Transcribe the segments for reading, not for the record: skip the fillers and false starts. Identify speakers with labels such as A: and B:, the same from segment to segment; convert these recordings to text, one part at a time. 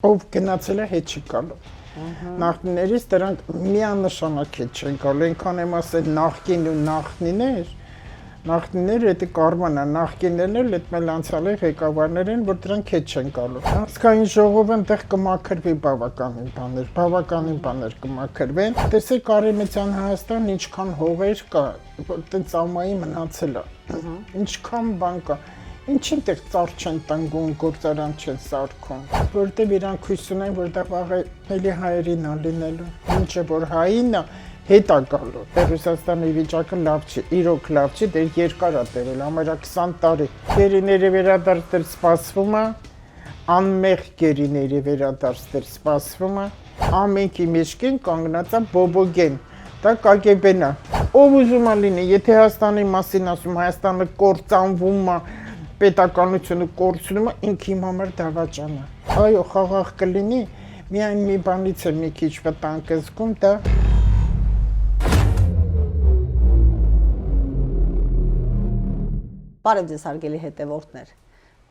A: Ով գնացել է հետ չի գալու։ Նախնիներից դրանք միանշանակ հետ չեն գալու, այնքան եմ ասել նախկին ու նախնիները դա կարման են, նախկիններն էլ այդ մեր անցյալի ղեկավարներ են, որ դրանք հետ չեն գալու։ Ազգային ժողովը այնտեղ կմաքրվի բավականին բաներ կմաքրվեն։ Տեսեք Արևմտյան Հայաստան ինչքան հողեր կա, որ տենց ամայի մնացել է։ Ինչքան բան կա։ Ինչին տեղ ծառ չեն տնկում, գործարան չեն սարքում, որտեղ իրանք հույս ունեն, որ դա վաղը էլի հայերին է լինելու։ Ինչը որ հային է, հետ է գալու։ Ռուսաստանի վիճակը լավ չի, իրոք լավ չի, դեռ երկար է տևել, համարյա 20 տարի։ Գերիների վերադարձ դեռ սպասվում է, անմեղ գերիների վերադարձ դեռ սպասվում է, ամենքի մեջքին կանգնած է Բոբոգեն, դա KGB-ն է։ Ով ուզում է լինի, եթե Հայաստանի մասին ասում, Հայաստանը կործանվում է, պետականությունը կորցնում է, ինքը իմ համար դավաճան է։ Այո, խաղաղ կլինի, միայն մի բանից է մի քիչ վտանգ զգում, դա
B: Բարև ձեզ հարգելի հետևորդներ։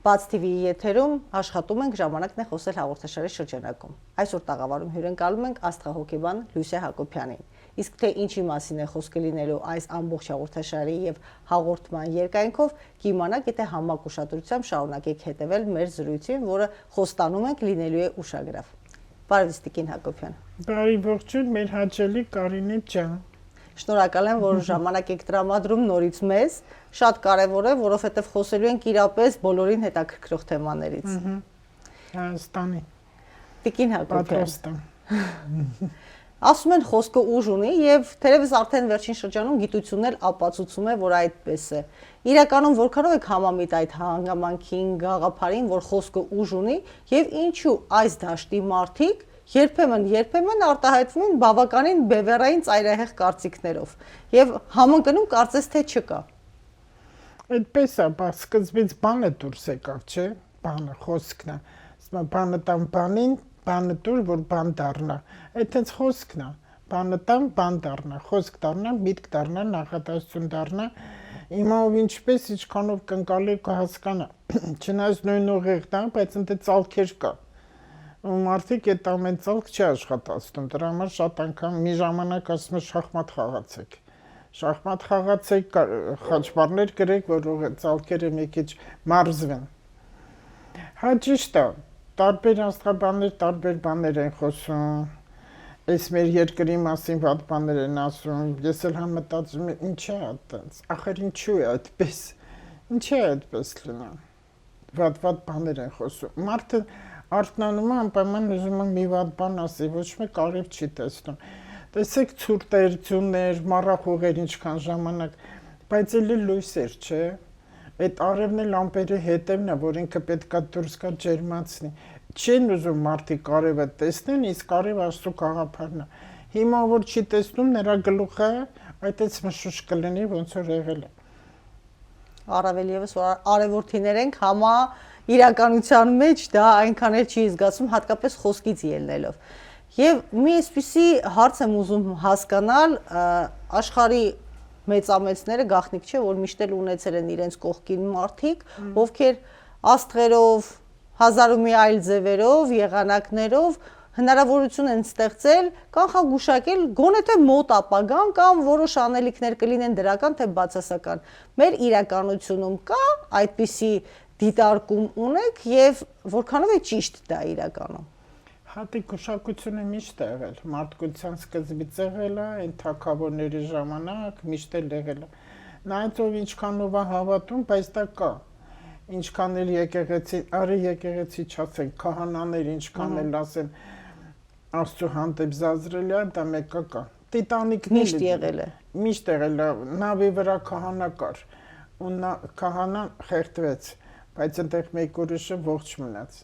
B: Բաց TV-ի եթերում աշխատում ենք ժամանակն է խոսել հաղորդաշարի շրջանակում։ Այսօր տաղավարում հյուրընկալում ենք աստղահոգեբան Լուսիա Հակոբյանին։ Իսկ թե ինչի մասին է խոսքը լինելու այս ամբողջ հաղորդաշարի եւ հաղորդման երկայնքով կիմանաք, եթե համակ ուշադրությամբ շարունակեք հետևել մեր զրույցին, որը խոստանում ենք լինելու է ուշագրավ։ Բարև Տիկին Հակոբյան։
A: բարի ողջույն մեր հաճելի Կարինե ջան։
B: Շնորհակալ եմ, որ ժամանակ եք տրամադրում նորից մեզ։ Շատ կարևոր է, որովհետև խոսելու ենք իրապես բոլորին հետաքրքրող թեմաներից։
A: Հայաստանի։
B: Տիկին Հակոբյան։
A: Պատրաստեմ։
B: Ասում են խոսքը ուժ ունի եւ թերևս արդեն վերջին շրջանում գիտությունն էլ ապացուցում է, որ այդպես է։ Իրականում որքանով եք համամիտ այդ հանգամանքին, գաղափարին, որ խոսքը ուժ ունի եւ ինչու այս դաշտի մարդիկ երբեմն արտահայտվում են բավականին բևեռային ծայրահեղ կարծիքներով եւ համընկնում կարծես թե չկա։
A: Այդպես է, բա սկզբից բանը դուրս եկավ, չէ՞։ Բանը խոսքն է։ Ասում են բանը տան բանին, բանը դուր, որ բան դառնա։ Այդտենց խոսքն է։ Բանը տան բան դառնա, խոսք դառնա, միտք դառնա, նախադասություն դառնա։ Հիմա ով ինչպես ինչքանով կընկալի կհասկանա։ Չնայած նույն ուղիղ դա, բայց ընդ ցալքեր կա։ Ու մարդիկ այդ ամեն ցալք չի աշխատացնում, դրա համար շատ անգամ մի ժամանակ ասում են շախմատ խաղացեք։ Շախմատ խաղացեք, խաչմարներ գրեք, որ ցալքերը մի քիչ մարզվեն։ Հա ճիշտ է, տարբեր աստղաբաններ տարբեր բաներ են խոսում։ Այս մեր երկրի մասին վատ բաներ են ասում։ Ես էլ համ մտածում եմ, ինչ է այդպես։ Ախր ինչու է այդպես։ Ինչ է այդպես լինում։ Վատ բաներ են խոսում։ Մարդը արթնանում է, անպայման ուզում է մի վատ բան ասի, ոչ մեկ կարիվ չի տեսնում։ Տեսեք ցուրտերություններ, մառախուղեր ինչքան ժամանակ, բայց էլի լույս էր, չէ։ Այդ արևն էլ ամպերի հետևն է, որ ինքը պետքա դուրս գա ջերմացնի։ Չեն ուզում մարդիկ արևը տեսնեն, իսկ արևը Աստծո գաղափարն է։ Հիմա որ չի տեսնում, նրա գլուխը այդպես մշուշ կլինի, ոնց որ եղել է։
B: Առավել եւս արևորթիներ ենք համա իրականության մեջ դա այնքան էլ չի զգացում, հատկապես խոսքից ելնելով։ Եվ մի այսպիսի հարց եմ ուզում հասկանալ, աշխարհի մեծամեծները գաղտնիք չէ, որ միշտ էլ ունեցել են իրենց կողքին մարդիկ, ովքեր աստղերով, հազար ու մի այլ ձևերով, եղանակներով հնարավորություն են ստեղծել կանխագուշակել գոնե թե մոտ ապագան կամ որոշ անելիքներ կլինեն դրական թե բացասական։ Մեր իրականությունում կա այդպիսի դիտարկում ունեք եւ որքանով է ճիշտ դա իրականում։
A: Հատի գուշակությունը միշտ է եղել, մարդկության սկզբից եղել է, այն թագավորների ժամանակ միշտ էլ եղել է։ Նայած ով ինչքանով է հավատում, բայց դա կա։ Ինչքան էլ եկեղեցի, արի եկեղեցի չասեն, քահանաներ ինչքան էլ ասեն Աստծո հանդեպ զազրել է, դա մեկը կա։ Տիտանիկն
B: միշտ եղել է։
A: Միշտ եղել է, նավի վրա քահանա կար, ու քահանան խեղդվեց, բայց այնտեղ մեկ ուրիշը ողջ մնաց։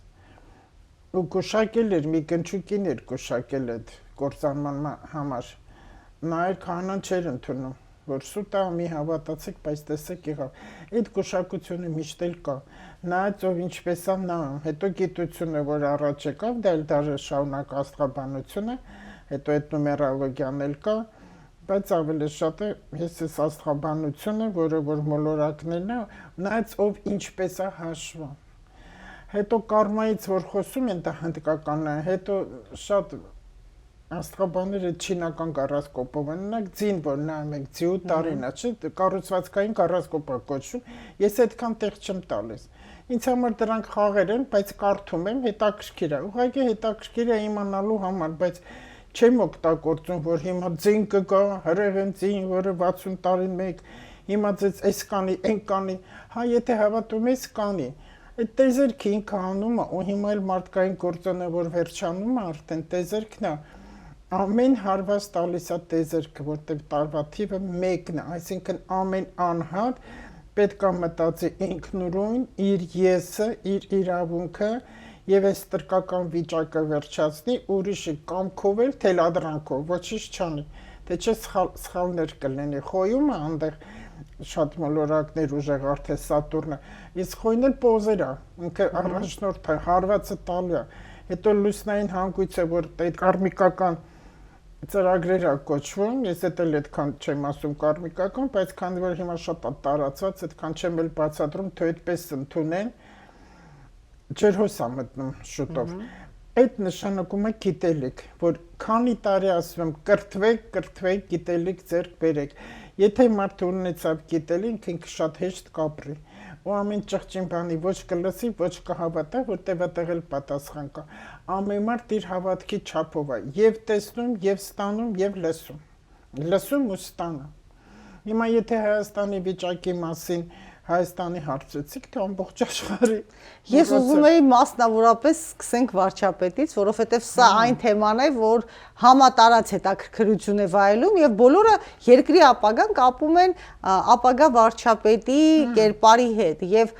A: Ու գուշակել էր, մի կնճուկին էր գուշակել այդ կործանման համար։ Նա էլ քահանան չէր ընդունում, որ սուտ է, մի հավատացեք, բայց տեսեք եղավ։ Այդ գուշակությունը միշտ էլ կա։ Նայած ով ինչպես է նա, հետո գիտությունը, որ առաջ եկավ, դա էլ դաժե շարունակ աստղաբանությունը, հետո այդ նումերոլոգիան էլ կա, բայց ավելի շատ է ես աստղաբանությունը, որը որ մոլորակներն է, նայած ով ինչպես է հաշվում։ Հետո կարմայից որ խոսում են, դա հնդկականն է, հետո շատ աստղաբանները չինական կառասկոպով են, ունակ ձին, որ նայում եք, ձիու տարին է, չէ, կառուցվածքային կառասկոպ է կոչվում, ես այդքան տեղ չեմ տալիս։ Ինձ համար դրանք խաղեր են, բայց կարդում եմ, հետաքրքիր է, ուղղակի հետաքրքիր է իմանալու համար, բայց չեմ օգտագործում, որ հիմա ձին կգա, հրեղեն ձին, որը 60 տարին մեկ, հիմա այս կանի, այն կանի, հա, եթե հավատում ես, կանի։ Այդ տեզերքը ինքը անում է, ու հիմա էլ մարդկային գործոնը, որ վերջանում է արդեն, տեզերքն է, ամեն հարված տալիս է տեզերքը, որտեղ տարվա թիվը մեկն է, այսինքն ամեն անհատ պետք է մտածի ինքնուրույն, իր եսը, իր իրավունքը եւ այս տրկական վիճակը վերջացնի, ուրիշի կամքով էլ թելադրանքով, ոչինչ չանի, թե չէ սխալներ կլինի, խոյումը այնտեղ շատ մոլորակներ ուժեղ արդեն Սատուրնը, իսկ խոյն էլ պոզեր է, ինքը առաջնորդ է, հարվածը տալու է, հետո լուսնային հանգույցը, որ այդ կարմիկական ծրագրեր է կոչվում, ես էլ այդքան չեմ ասում կարմիկական, բայց քանի որ հիմա շատ տարածված, այդքան չեմ էլ բացատրում, թե այդպես ընդունեն, ջրհոս է մտնում շուտով։ Այդ նշանակում է գիտելիք, որ քանի տարի ասում եմ կրթվեք, գիտելիք ձեռք բերեք։ Եթե մարդը ունեցավ գիտելիք, ինքը շատ հեշտ կապրի։ Ու ամեն ճղճին բանի ոչ կլսի, ոչ կհավատա, որտեղ այդտեղ էլ պատասխան կա։ Ամեն մարդ իր հավատքի չափով է, եւ տեսնում, եւ ստանում, եւ լսում։ Լսում ու ստանում։ Հիմա եթե Հայաստանի վիճակի մասին Հայաստանի հարցրեցիք, թե ամբողջ աշխարհի։
B: Ես ուզում էի մասնավորապես սկսենք վարչապետից, որովհետև սա այն թեման է, որ համատարած հետաքրքրություն է վայելում եւ բոլորը երկրի ապագան կապում են ապագա վարչապետի կերպարի հետ եւ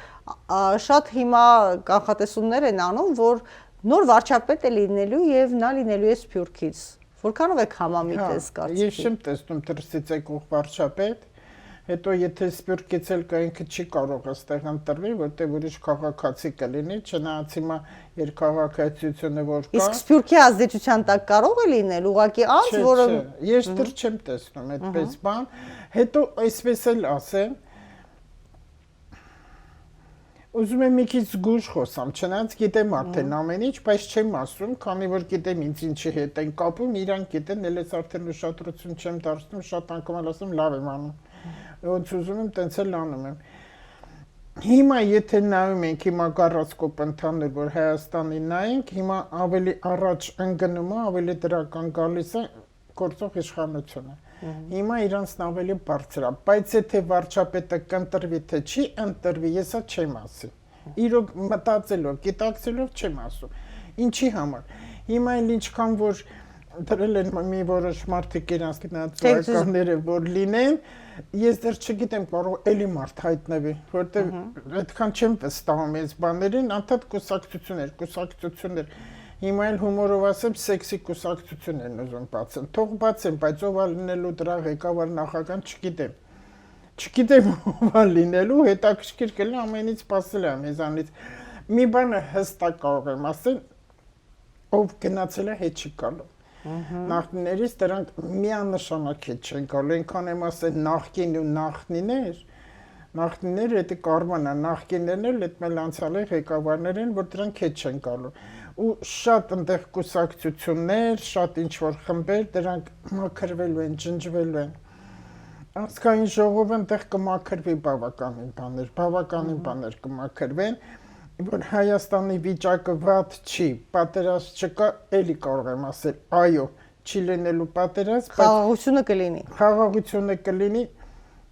B: շատ հիմա կանխատեսումներ են անում, որ նոր վարչապետ է լինելու եւ նա լինելու է Սփյուռքից։ Որքանով եք համամիտ ես կարծիքի։
A: Ես չեմ տեսնում դրսից եկող վարչապետ, հետո եթե Սփյուռքից էլ կա ինքը չի կարող այստեղ ընտրվի, որտեղ ուրիշ քաղաքացի կլինի, չնայած հիմա երկքաղաքացիությունը որ կա։
B: Իսկ Սփյուռքի ազդեցության տակ կարող է լինել ուղղակի անձ, որը
A: ես դեռ չեմ տեսնում այդպես բան, հետո այսպես էլ ասեմ, ուզում եմ մի քիչ զգույշ խոսամ, չնայած գիտեմ արդեն ամեն ինչ, բայց չեմ ասում, քանի որ գիտեմ ինձ ինչի հետ են կապում, իրանք գիտեն, էլ ես արդեն ուշադրություն չեմ դարձնում, շատ անգամ էլ ասում լավ եմ անում։ Ոնց ուզում եմ, տենց էլ անում եմ։ Հիմա եթե նայում ենք, հիմա գառասկոպ ընդհանուր, որ Հայաստանի նայենք, հիմա ավելի առաջ ընկնումը, ավելի դրական գալիս է գործող իշխանությունը։ Հիմա իրանցն ավելի բարձր է, բայց եթե վարչապետը կընտրվի, թե չի ընտրվի, ես դա չեմ ասի։ Իրոք մտածելով, գիտակցելով չեմ ասում։ Ինչի համար։ Հիմա էլ ինչքան որ դրել են մի որոշ մարդիկ իրանց գնացությունները, որ լինեն, ես դեռ չգիտեմ, կարող էլի մարդ հայտնվի, որտեղ այդքան չեմ վստահում այս բաներին, անդադ կուսակցություններ։ Հիմա էլ հումորով ասեմ, սեքսի կուսակցություն են ուզում բացեն։ Թող բացեն, բայց ով է լինելու դրա ղեկավար նախագահան չգիտեմ։ Չգիտեմ ով է լինելու, հետաքրքիր կլինի ամենից սպասել է մեզանից։ Մի բանը հստակ կարող եմ ասել, ով գնացել է հետ չի գալու։ Նախնիներից դրանք միանշանակ հետ չեն գալու, այնքան եմ ասել նախկին ու նախնիները դա կարման է, նախկիններն էլ այդ մեր անցյալի ղեկավարներ են, որ դրանք հետ չեն գալու։ Ու շատ այնտեղ կուսակցություններ, շատ ինչ-որ խմբեր, դրանք մաքրվելու են, ջնջվելու են։ Ազգային ժողովը այնտեղ կմաքրվի բավականին բաներ կմաքրվեն, որ Հայաստանի վիճակը վատ չի, պատերազմ չկա, էլի կարող եմ ասել, այո, չի լինելու պատերազմ, խաղաղությունը կլինի,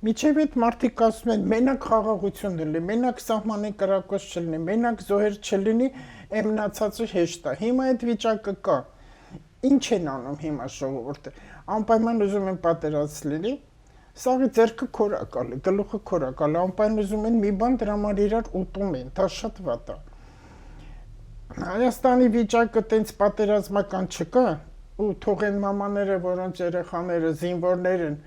A: միջև այդ մարդիկ ասում են, մենակ խաղաղություն լինի, մենակ սահմանի կրակոց չլինի, մենակ զոհեր չլինի, մնացածը հեշտ է։ Հիմա այդ վիճակը կա։ Ինչ են անում հիմա ժողովուրդը։ Անպայման ուզում են պատերազմ լինի, սաղի ձեռքը քոր է գալի, գլուխը քոր է գալի, անպայման ուզում են մի բան դրա համար իրար ուտում են, դա շատ վատ է։ Հայաստանի վիճակը տենց պատերազմական չկա, ու թող են մամաները, որոնց երեխաները զինվորներ են,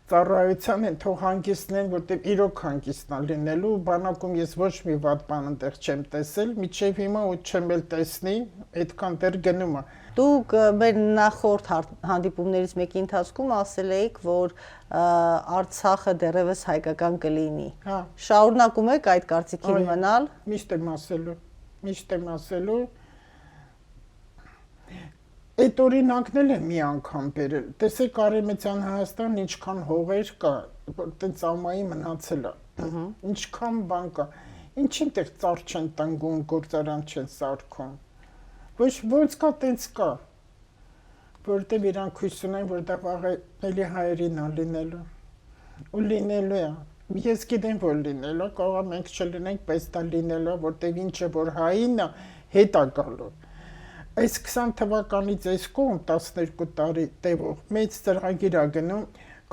A: ծառայության են, թող հանգիստն որտեղ իրոք հանգիստն է լինելու, բանակում ես ոչ մի վատ բան այնտեղ չեմ տեսել, միջև հիմա ու չեմ էլ տեսնի, այդքան դեռ գնում է։
B: Դուք մեր նախորդ հանդիպումներից մեկի ընթացքում ասել էիք, որ Արցախը դեռևս հայկական կլինի։ Շարունակում եք այդ կարծիքին մնալ։
A: Միշտ եմ ասելու։ միշտ եմ ասելու, այդ օրինակն էլ է մի անգամ բերել։ Տեսեք Արեմեցյան Հայաստան ինչքան հողեր կա, որ տենց ամայի մնացել է։ Ինչքան բան կա։ Ինչին տեղ ծառ չեն տնկում, գործարան չեն սարքում։ Ոնց կա, տենց կա։ Որտեղ իրանք հույս ունեն, որ դա վաղը էլի հայերին է լինելու։ Ու լինելու է։ Ես գիտեմ, որ լինելու է, կարող է մենք չլինենք, բայց դա լինելու է, որտեղ ինչը որ հային է, հետ է գալու։ Այս 20 թվականից այս կողմ 12 տարի տևող մեծ ծրագիր է գնում,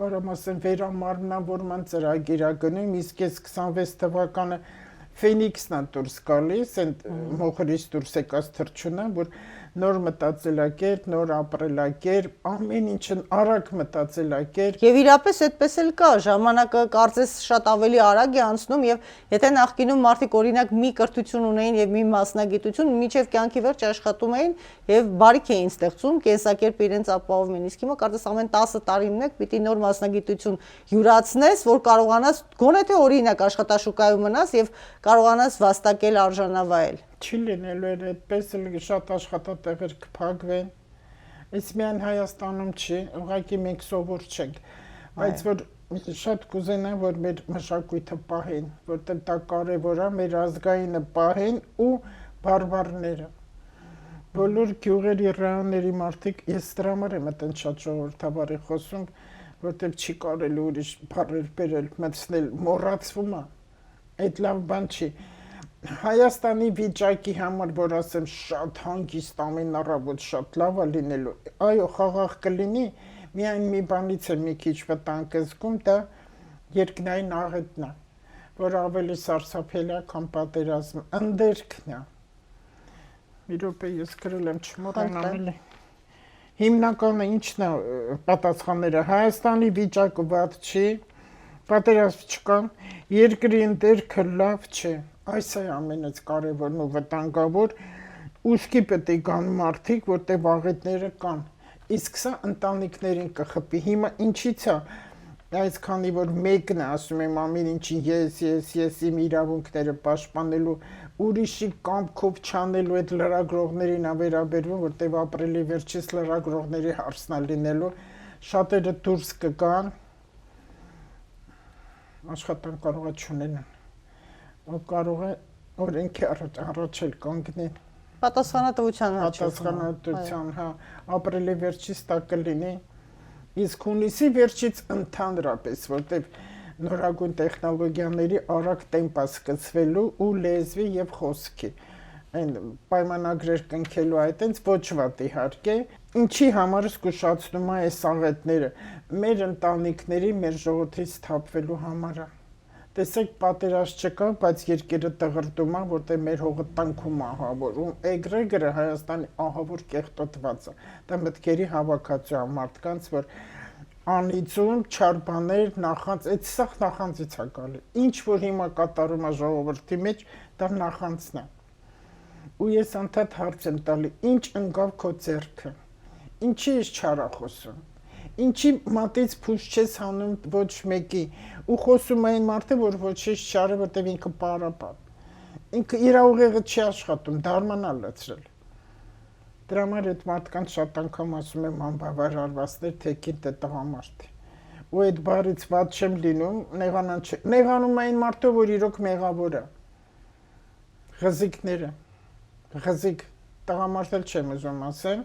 A: կարող եմ ասեմ վերամարմնավորման ծրագիր է գնում, իսկ այս 26 թվականը Ֆենիքսն է դուրս գալիս, այն մոխրից դուրս եկած թռչունը, որ նոր մտածելակերպ, նոր ապրելակերպ, ամեն ինչն արագ մտածելակերպ։
B: Եվ իրապես այդպես էլ կա, ժամանակը կարծես շատ ավելի արագ է անցնում եւ եթե նախկինում մարդիկ օրինակ մի կրթություն ունեին եւ մի մասնագիտություն, մինչեւ կյանքի վերջ աշխատում էին եւ բարիք էին ստեղծում, կենսակերպը իրենց ապահովում էին։ Իսկ հիմա կարծես ամեն 10 տարին մեկ պիտի նոր մասնագիտություն յուրացնես, որ կարողանաս գոնե թե օրինակ աշխատաշուկայում մնաս եւ կարողանաս վաստակել արժանավայել։
A: Չի լինելու էր այդպես, շատ աշխատատեղեր կփակվեն։ Այս միայն Հայաստանում չի, ուղղակի մենք սովոր չենք, բայց որ շատ կուզենան, որ մեր մշակույթը պահեն, որտեղ դա կարևոր է, մեր ազգայինը պահեն ու բարբարները։ Բոլոր գյուղերի ռայոնների մարդիկ, ես դրա համար եմ այդպես շատ ժողովրդավարի խոսում, որտեղ չի կարելի ուրիշ բառեր բերել, մտցնել, մոռացվում է։ Այդ լավ բան չի։ Հայաստանի վիճակի համար, որ ասեմ, շատ հանգիստ ամեն առավոտ շատ լավ է լինելու, այո, խաղաղ կլինի, միայն մի բանից է մի քիչ վտանգ զգում, դա երկնային աղետն է, որ ավելի սարսափելի է, քան պատերազմը, ընդերքն է։ Մի րոպե ես գրել եմ, չմոռանամ էլի։ Հիմնականը ինչն է պատասխանները, Հայաստանի վիճակը վատ չի, պատերազմ չկա, երկրի ընդերքը լավ չէ, այս է ամենից կարևորն ու վտանգավոր, ուշքի պետք է գան մարդիկ, որտեղ աղետները կան, իսկ սա ընտանիքներին կխփի, հիմա ինչի՞ց է, այսքանի որ մեկն է ասում եմ ամեն ինչի ես իմ իրավունքները պաշտպանելու, ուրիշի կամքով չանելու այդ լրագրողներին է վերաբերվում, որտեղ ապրիլի վերջից լրագրողների հարցն է լինելու, շատերը դուրս կգան, աշխատանք կարող է չունենան, ու կարող է օրենքի առաջ էլ կանգնեն։
B: Պատասխանատվության,
A: հա, ապրիլի վերջից դա կլինի, իսկ հունիսի վերջից ընդհանրապես, որտեղ նորագույն տեխնոլոգիաների արագ տեմպ է սկսվելու ու լեզվի եւ խոսքի, այն պայմանագրեր կնքելու այդտենց ոչ վատ իհարկե, ինչի համար զգուշացնում է այս աղետները, մեր ընտանիքների, մեր ժողովրդից թափվելու համար է։ Տեսեք, պատերազմ չկա, բայց երկիրը տղրտում է, որտեղ մեր հողը տնքում է ահավոր, ու էգրեգորը Հայաստանի ահավոր կեղտոտված է։ Դա մտքերի հավաքածու է մարդկանց, որ անիծում, չար բաներ, նախանց, այդ սա նախանցից է գալի։ Ինչ որ հիմա կատարում է ժողովրդի մեջ, դա նախանցն է։ Ու ես անդադ հարց եմ տալի, ինչ ընկավ քո ձեռքը։ Ինչի ես չար խոսում։ Ինչի մատից փուշ չես հանում ոչ մեկի ու խոսում այն մարդը, որ ոչինչ չարը, որտեղ ինքը պարապան։ Ինքը իր ուղեղը չի աշխատում, դարմանա լցրել։ Դրա համար այդ մարդկանց շատ անգամ ասում եմ անբավարարվածներ, թեկին թե տղամարդ։ Ու այդ բարից ված չեմ լինում, նեղանան չէ։ Նեղանում այն մարդը, որ իրոք մեղավոր է։ Ղզիկները։ Ղզիկ տղամարդ էլ չեմ ուզում ասեմ,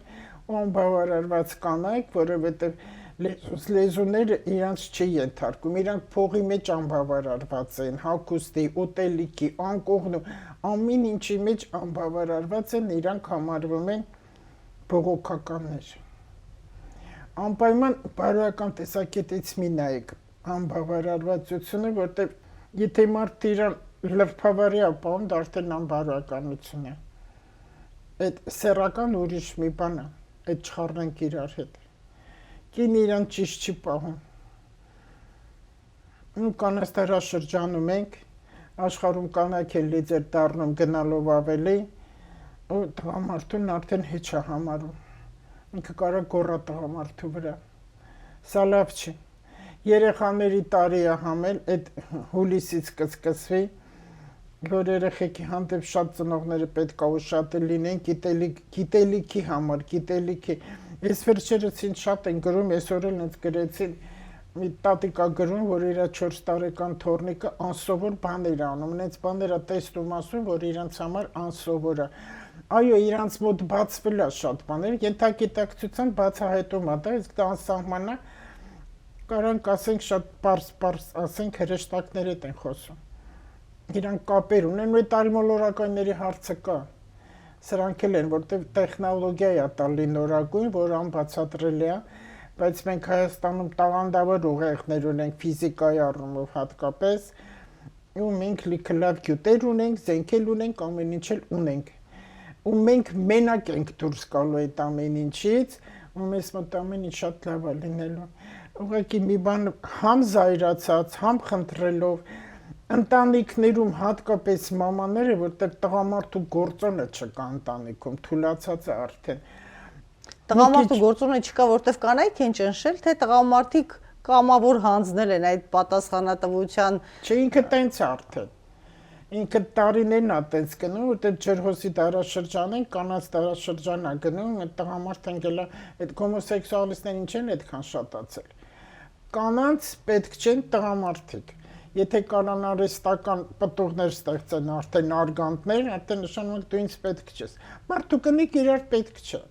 A: ու անբավարարված կանայք, որովհետև լեզուները իրանց չի ենթարկում, իրանք փողի մեջ անբավարարված են, հագուստի, ուտելիքի, անկողնու, ամեն ինչի մեջ անբավարարված են, իրանք համարվում են բողոքականներ։ Անպայման բարոյական տեսակետից մի նայեք անբավարարվածությունը, որտեղ եթե մարդը իրան լրբավարի ապահում, դա արդեն անբարոյականություն է։ Այդ սեռական ուրիշ մի բան է, այդ չխառնենք իրար հետ։ Կինը իրան ճիշտ չի պահում։ Ու կանաստարաշրջանում ենք, աշխարհում կանայք են լիդեր դառնում գնալով ավելի, ու տղամարդուն արդեն հեչ է համարում։ Ինքը կարող է գոռա տղամարդու վրա։ Սա լավ չի։ Երեխաների տարի է համել, այդ հուլիսից կսկսվի, որ երեխեքի հանդեպ շատ ծնողները պետք է ուշադիր լինեն գիտելիքի համար, գիտելիքի։ Ես վերջերս ինձ շատ են գրում, այսօր էլ ինձ գրեցին մի տատիկա գրում, որ իր 4 տարեկան թոռնիկը անսովոր բաներ անում, այնց բաներ է տեսնում ասում, որ իրանց համար անսովոր է։ Այո, իրանց մոտ բացվել է շատ բաներ, ենթագիտակցության բացահայտում է, դա իսկ դա անսահման է, կարանք ասենք շատ պարզ ասենք հրեշտակների հետ են խոսում։ Իրանք կապեր ունեն, ու այդ արմոլորակայինների հարցը կա։ Սրանք էլ են, որտեղ տեխնոլոգիա է տալի նորագույն, որ անբացատրելի է, բայց մենք Հայաստանում տաղանդավոր ուղեղներ ունենք ֆիզիկայի առումով հատկապես, ու մենք լիքը լավ գյուտեր ունենք, զենքեր ունենք, ամեն ինչ էլ ունենք։ Ու մենք մենակ ենք դուրս գալու այդ ամեն ինչից, ու մեզ մոտ ամեն ինչ շատ լավ է լինելու։ Ուղղակի մի բան համ զայրացած, համ խնդրելով ընտանիքներում հատկապես մամաները, որտեղ տղամարդու գործոնը չկա ընտանիքում, թուլացած է արդեն։
B: Տղամարդու գործոնը չկա, որտեղ կանայք են ճնշել, թե տղամարդիկ կամավոր հանձնել են այդ պատասխանատվության։
A: Չէ, ինքը տենց է արդեն։ Ինքը տարիներն է տենց գնում, որտեղ ջրհոսի դարաշրջան են, կանանց դարաշրջան է գնում, այդ տղամարդն գելա, այդ հոմոսեքսուալիստներն ինչ են այդքան շատացել։ Կանանց պետք չեն տղամարդիկ։ Եթե կանանարեստական պտուղներ ստեղծեն արդեն արգանդներ, արդեն նշանակում դու ինձ պետք չես։ Մարդու կնիկ իրար պետք չէ։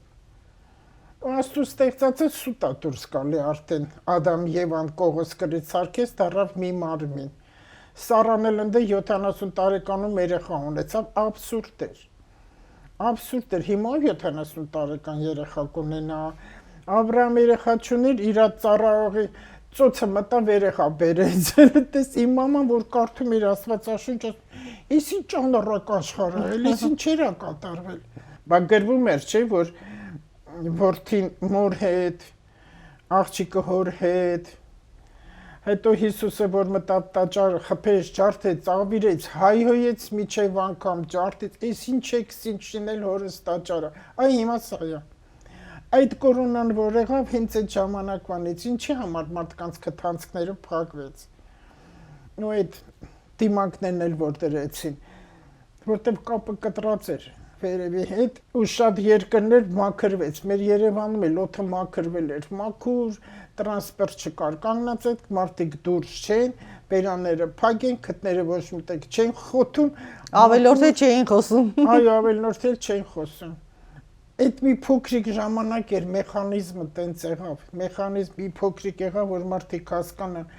A: Աստու ստեղծածը սուտ է դուրս գալի արդեն Ադամ Եվան կողոս կրից սարքեց, դառավ մի մարմին։ Սառան էլ ընդ 70 տարեկանում երեխա ունեցավ, աբսուրդ էր։ Աբսուրդ էր, հիմա 70 տարեկան երեխա կունենա։ Աբրահամ երեխա չուներ, իր ծառայողի ծոցը մտավ երեխա բերեց, տես իմ մաման, որ կարդում իր Աստվածաշունչը, «Էս ինչ անառակ աշխարհ է, էս ինչեր է կատարվել»։ Բա գրվում էր, չէ, որ որդին մոր հետ, աղջիկը հոր հետ, հետո Հիսուսը, որ մտավ տաճարը, խփեց, ջարդեց, ավիրեց, հայհոյեց միջև անգամ ջարդեց, «Էս ինչ եք շինել հորս տաճարը»։ Այ հիմա սա է։ Այդ կորոնան, որ եղավ, հենց այդ ժամանակվանից ինչի համար մարդկանց քթանցքները փակվեց։ Ու այդ դիմանկներն էլ որ դրեցին, որտեղ կապը կտրած էր վերևի հետ, ու շատ երկրներ մաքրվեց։ Մեր Երևանում էլ օդը մաքրվել էր, մաքուր տրանսպորտ չկար, կանգնած այդ մարդիկ դուրս չեն, բերանները փակ են, քթները ոչ մտեք չեն խոթում,
B: Ավելորդ էլ չէին խոսում։
A: Այո, ավելորդ էլ չէին խոսում։ Այդ մի փոքրիկ ժամանակ էր մեխանիզմը տենց եղավ, մեխանիզմ մի փոքրիկ եղավ, որ մարդիկ հասկանան։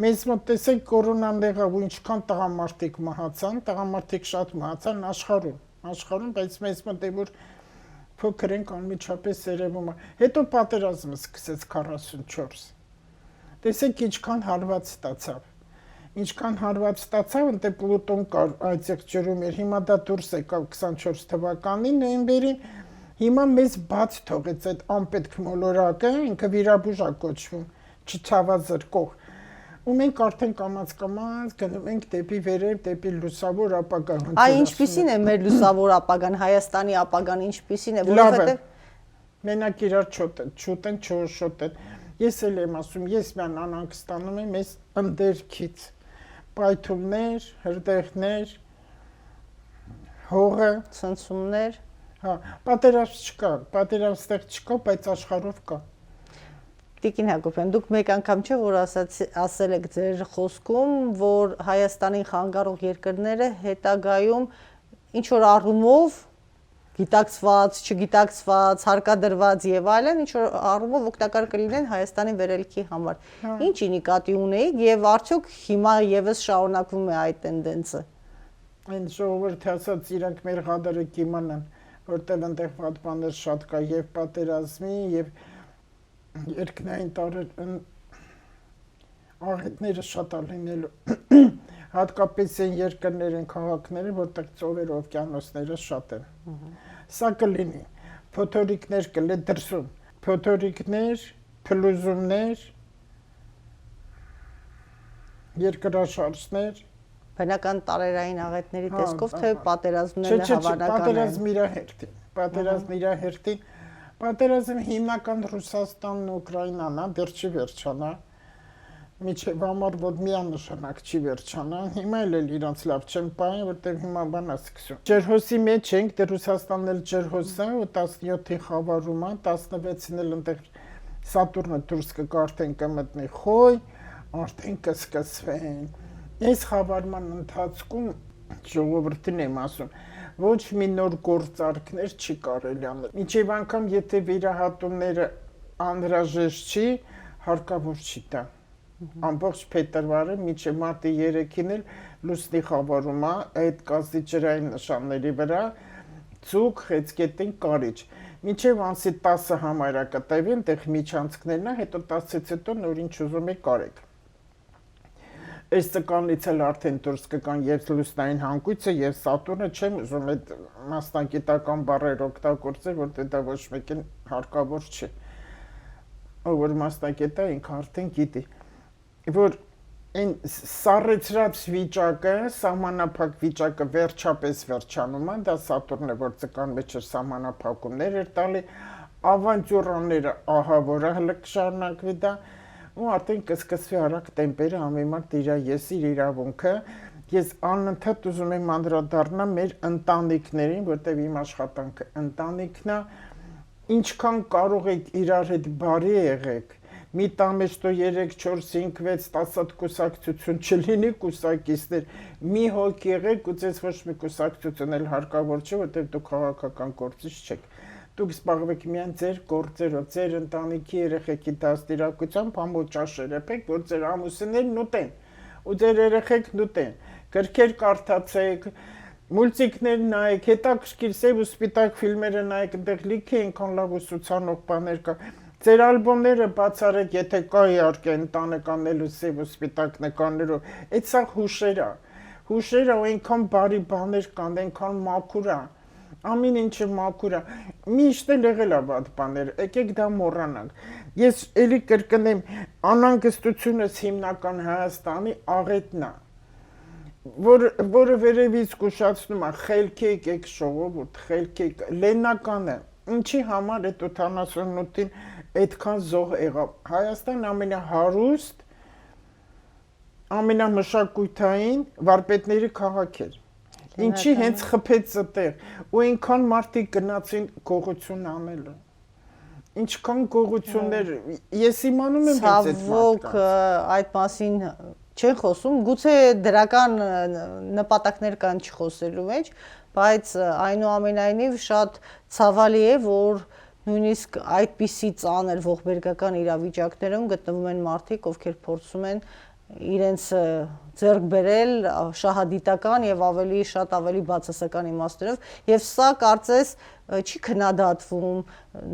A: Մեզ մոտ տեսեք կորոնան եղավ ու ինչքան տղամարդիկ մահացան, տղամարդիկ շատ մահացան աշխարհում, բայց մեզ մոտ է որ փոքր ենք անմիջապես երևում է։ Հետո պատերազմը սկսեց 44։ Տեսեք ինչքան հարված ստացավ։ Ինչքան հարված ստացավ, ընդ Պլուտոն կար այդեղ ջրում էր, հիմա դա դուրս եկավ 24 թվականին նոյեմբերին։ Հիմա մեզ բաց թողեց այդ անպետք մոլորակը, ինքը վիրաբույժ է կոչվում, չցավազրկող։ Ու մենք արդեն կամաց գնում ենք դեպի վերև, դեպի լուսավոր ապագա։
B: Այ ինչպիսին է մեր լուսավոր ապագան, Հայաստանի ապագան ինչպիսին է, որովհետև
A: մենակ իրար չուտեն, չշոտեն։ Ես էլ եմ ասում, ես միան անհանգստանում եմ այս ընդերքից։ Պայթումներ, հրդեհներ, հողը,
B: ցնցումներ։
A: Հա, պատերազմ չկա, պատերազմ ստեղ չկա, բայց աշխարհով կա։
B: Տիկին Հակոբյան, դուք մեկ անգամ չէ որ ասել եք ձեր խոսքում, որ Հայաստանին խանգարող երկրները հետագայում ինչ որ առումով գիտակցված, չգիտակցված, հարկադրված եւ այլն, ինչ որ առումով օգտակար կլինեն Հայաստանի վերելքի համար։ Ինչի նկատի ունեիք եւ արդյոք հիմա եւս շարունակվում է այդ տենդենսը։
A: Այն ժողովուրդը ասած իրանք մեր ղադարը կիմանան, որտեղ այնտեղ պատմաններ շատ կա եւ պատերազմի եւ երկնային տարր աղետները շատ է լինելու։ Հատկապես այն երկրներ են քաղաքները, որտեղ ծովեր, օվկիանոսները շատ են։ Սա կլինի, փոթորիկներ կլինի դրսում, փոթորիկներ, փլուզումներ, երկրաշարժներ,
B: բնական տարերային աղետների տեսքով թե պատերազմները հավանական են։
A: Պատերազմն իր հերթին, պատերազմը հիմնական Ռուսաստանն ու Ուկրաինան է, դեռ չի վերջանա։ միջև համար որ միանշանակ չի վերջանա, հիմա էլ իրանց լավ չեն պահին, որտեղ հիմա բանա սկսում։ Ջրհոսի մեջ ենք, դեռ Ռուսաստանն էլ ջրհոսա, ու 17-ի խավարում է, 16-ին էլ այնտեղ Սատուրնը դուրս կգա, արդեն կմտնի խոյ, արդեն կսկսվեն։ Այս խավարման ընթացքում ժողովրդին եմ ասում, ոչ մի նոր գործարքներ չի կարելի անել։ Մինչև անգամ եթե վիրահատումները անհրաժեշտ չի, հարկավոր չի դա։ Ամբողջ փետրվարը մինչև մարտի 3-ին էլ լուսնի խավարում է այդ գազի ջրային նշանների վրա ցուկ խեցգետին կարիճ։ Մինչև ամսի 10-ը համարյա կտևի այնտեղ միջանցքներն է, հետո 10-ից հետո նորին ուզում եք կարեք։ Այս ծկանից էլ արդեն դուրս կգան եւ լուսնային հանգույցը եւ Սատուրնը, չեմ ուզում այդ մասնագիտական բառեր օգտագործել, որտեղ դա ոչ մեկին հարկավոր չի։ Ով որ մասնագետ է, ինքը արդեն գիտի, որ այն սառեցրած վիճակը, սահմանափակ վիճակը վերջապես վերջանում է, դա Սատուրնը, որ ծկան մեջ էր սահմանափակումներ էր տալի, ավանտյուրաները ահա որ հələ կշարունակվի դա, ու արդեն կսկսվի արագ տեմպերը համեմատ իր եսիր իրավունքը, ես անընդհատ ուզում եմ անդրադառնալ մեր ընտանիքներին, որտեղ իմ աշխատանքը ընտանիքն է, ինչքան կարող եք իրար հետ բարի եղեք, մի տամեջ տո 3, 4, 5, 6, 10 հատ կուսակցություն չլինի կուսակիցներ, մի հոգ եղեք ու ձեզ ոչ մի կուսակցություն էլ հարկավոր չէ, որտեղ դուք քաղաքական գործիչ չեք։ Դուք զբաղվեք միայն ձեր գործերով, ձեր ընտանիքի երեխեքի դաստիարակությամբ, համոտ ճաշեր եպեք, որ ձեր ամուսիններն ուտեն, ու ձեր երեխեքն ուտեն, գրքեր կարդացեք, մուլտիկներ նայեք, հետաքրքիր սև ու սպիտակ ֆիլմերը նայեք, այնտեղ լիք է այնքան լավ ուսուցանող բաներ կա։ Ձեր ալբոմները բացառեք, եթե կա իհարկե ընտանեկանելու սև ու սպիտակ նկարներով, այդ սա հուշեր է ու այնքան բարի բաներ կան, այնքան մաքուր է, ամեն ինչը մաքուր է, միշտ էլ եղել է վատ բաներ, եկեք դա մոռանանք։ Ես էլի կրկնեմ, անհանգստությունս հիմնական Հայաստանի աղետն է, որը վերևից զգուշացնում է, խելքի եկեք ժողովուրդ, խելքի լեննական է, ինչի համար այդ 88-ին այդքան զոհ եղավ։ Հայաստան ամենահարուստ, ամենամշակութային վարպետների քաղաք էր, ինչի հենց խփեց այդտեղ, ու այնքան մարդիկ գնացին գողություն անելու, ինչքան գողություններ, ես իմանում եմ հենց այդ
B: ցավոք այդ մասին չեն խոսում, գուցե դրական նպատակներ կան չխոսելու մեջ, բայց այնուամենայնիվ շատ ցավալի է, որ նույնիսկ այդպիսի ծանր ողբերգական իրավիճակներում գտնվում են մարդիկ, ովքեր փորձում են իրենց ձեռք բերել շահադիտական եւ ավելի բացասական իմաստներով, եւ սա կարծես չի քննադատվում,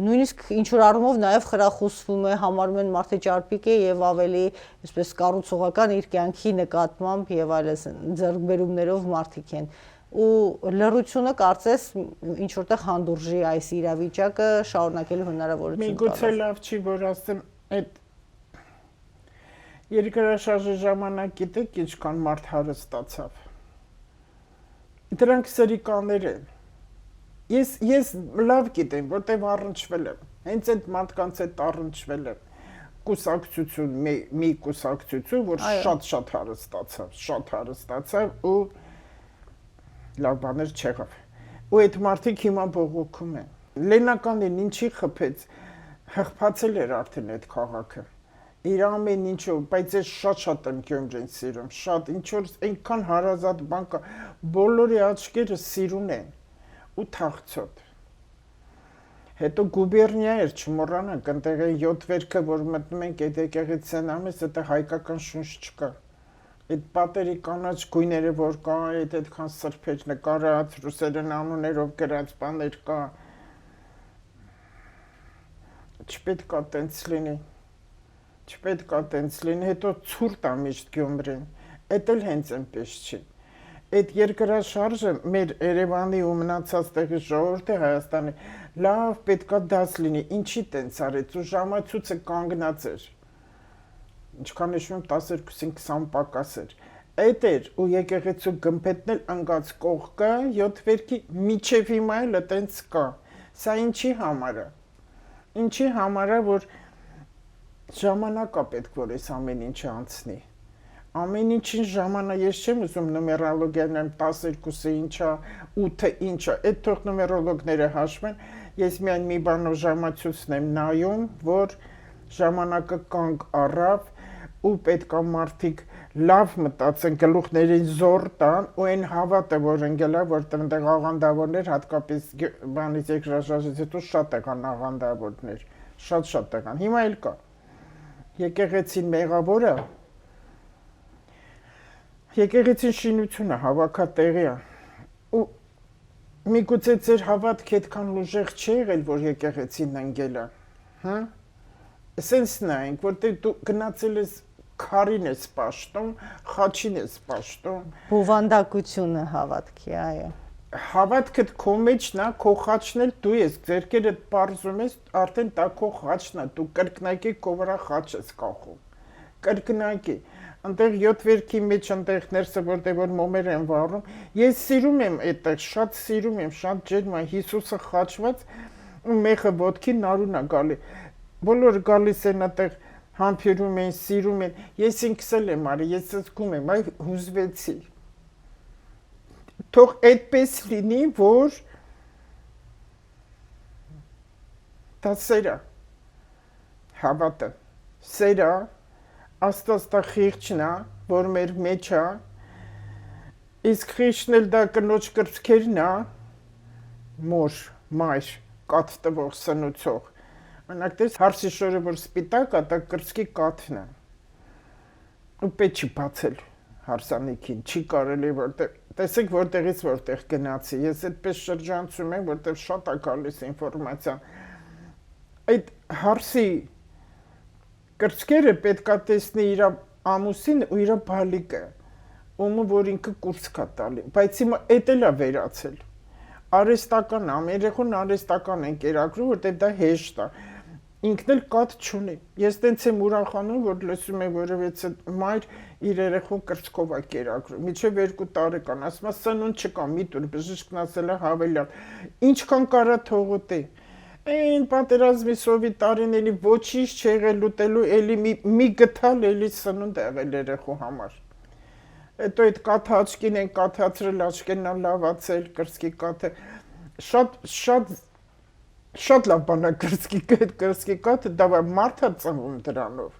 B: նույնիսկ ինչ որ առումով նաեւ խրախուսվում է, համարում են մարդը ճարպիկ է եւ ավելի այսպես կառուցողական իր կյանքի նկատմամբ եւ այլս ձեռքբերումներով մարդիկ են։ Ու լռությունը կարծես ինչ որտեղ հանդուրժի այս իրավիճակը շարունակելու հնարավորություն տալիս։
A: Միգուցե լավ չի, որ ասեմ, այդ երկրաշարժի ժամանակ գիտեք ինչքան մարդ հարստացավ։ Դրանք սրիկաներ են։ Ես լավ գիտեմ, որտեղ առնչվել եմ։ Հենց այդ մարդկանց հետ առնչվել եմ։ Կուսակցություն, մի կուսակցություն, որ շատ հարստացավ ու լավ բաներ չեղավ։ Ու այդ մարդիկ հիմա բողոքում են։ Լեննականին ինչի խփեց, հղբացել էր արդեն այդ քաղաքը։ Իր ամեն ինչով, բայց ես շատ եմ Գյումրին սիրում, շատ, ինչ որ այնքան հարազատ բան կա, բոլորի աչքերը սիրուն են ու թախծոտ։ Հետո գուբերնիա էր, չմոռանանք, այնտեղ է 7 վերքը, որ մտնում ենք այդ եկեղեցին ամես, դա հայկական շունչ չկա։ Այդ պատերի կանաչ գույները, որ կա, այդքան սրբեր նկարած, ռուսերեն անուններով գրած բաներ կա։ Չպետք է տենց լինի, հետո ցուրտ է միշտ Գյումրին, էդ էլ հենց այնպես չի։ Այդ երկրաշարժը մեր Երևանի ու մնացած տեղի ժողովրդի Հայաստանի լավ պետքա դաս լինի, ինչի տենց արեց ու ժամացույցը կանգնած էր։ Ինչքան հիշում եմ 12-ին 20 պակաս էր։ Այդ էր ու եկեղեցու գմբեթն էլ ընկած կողքը 7 վերքի միջև հիմա էլ տենց կա։ Սա ինչի համար է։ Ինչի համար է, որ Ժամանակ է պետք, որ այս ամեն ինչը անցնի։ Ամեն ինչին ժամանակ, ես չեմ ուզում նումերոլոգիան 12-ը ինչա, 8-ը ինչա, այդ թող նումերոլոգները հաշվեն, ես միայն մի բանով ժամացույցն եմ նայում, որ ժամանակը կանգ առավ ու պետքա մարդիկ լավ մտածեն, գլուխներին զոր տան ու այն հավատը, որ ընկելա, որտեղ այնտեղ աղանդավորներ, հատկապես բանից երկրաշարժից հետո շատ եղան աղանդավորներ, շատ եղան, հիմա էլ կա։ Եկեղեցին մեղավորը, եկեղեցին շինությունը հավաքատեղի է ու միգուցե ձեր հավատքը այդքան ուժեղ չի եղել, որ եկեղեցին ընկել է, հա? Սենց նայենք, որտեղ դու գնացել ես քարին ես պաշտում, խաչին ես պաշտում։
B: Բովանդակությունը հավատքի, այո։
A: Հավատքդ քո մեջն է, քո խաչն էլ դու ես, ձերքերդ պարզում ես, արդեն դա քո խաչն է, դու կրկնակի քո վրա խաչ ես կախում։ Կրկնակի։ Այնտեղ 7 վերքի մեջ այնտեղ ներսը որտեղ որ մոմեր են վառում, ես սիրում եմ այդտեղ, շատ սիրում եմ, շատ ջերմ է, Հիսուսը խաչված ու մեղը ոտքին նարուն է գալի։ Բոլորը գալիս են այդտեղ համբերում են, սիրում են, ես ինքս էլ եմ արի, ես զգում եմ, այ հուզվեցի։ Թող այդպես լինի, որ դա սերա, հավատը, սերա, Աստված դա խիղճն է, որ մեր մեջ է, իսկ խիղճն էլ դա կնոջ կրծքերն է, մոր, մայր, կաթ տվող, սնուցող։ Մենակ դες հարսի շորը, որ սպիտակ է, դա կրծքի կաթն է։ Ու պետք չի բացել հարսանիքին, չի կարելի, որտեղ տեսեք որտեղից որտեղ գնացի, ես այդպես շրջանցում եմ, որտեղ շատ է գալիս ինֆորմացիա։ Այդ հարսի կրծքերը պետքա տեսնի իր ամուսին ու իր բալիկը, ումը որ ինքը կուրս կա տալի, բայց հիմա էդ էլ է վերացել։ Արեստական է, երեխուն արեստական են կերակրում, որտեղ դա հեշտ է։ Ինքն էլ կաթ չունի։ Ես տենց եմ ուրախանում, որ լսում եմ, որովհետեւ մայր իր երեխուն կրծքով է կերակրում։ Մինչև 2 տարեկան, ասում է սնունդ չկա, մի տուր, բժիշկն ասել է հավելյալ։ Ինչքան կարա թողոտի։ Այն պատերազմի սովի տարին էլի ոչինչ չի եղել ուտելու, էլի մի գտալ էլի սնունդ եղել երեխու համար։ Հետո այդ կաթը աչքին են կաթացրել, աչքերն են լավացել, կրծքի կաթը։ Շատ լավ բան է կրծքի կաթը, դա մարդը ծնվում դրանով։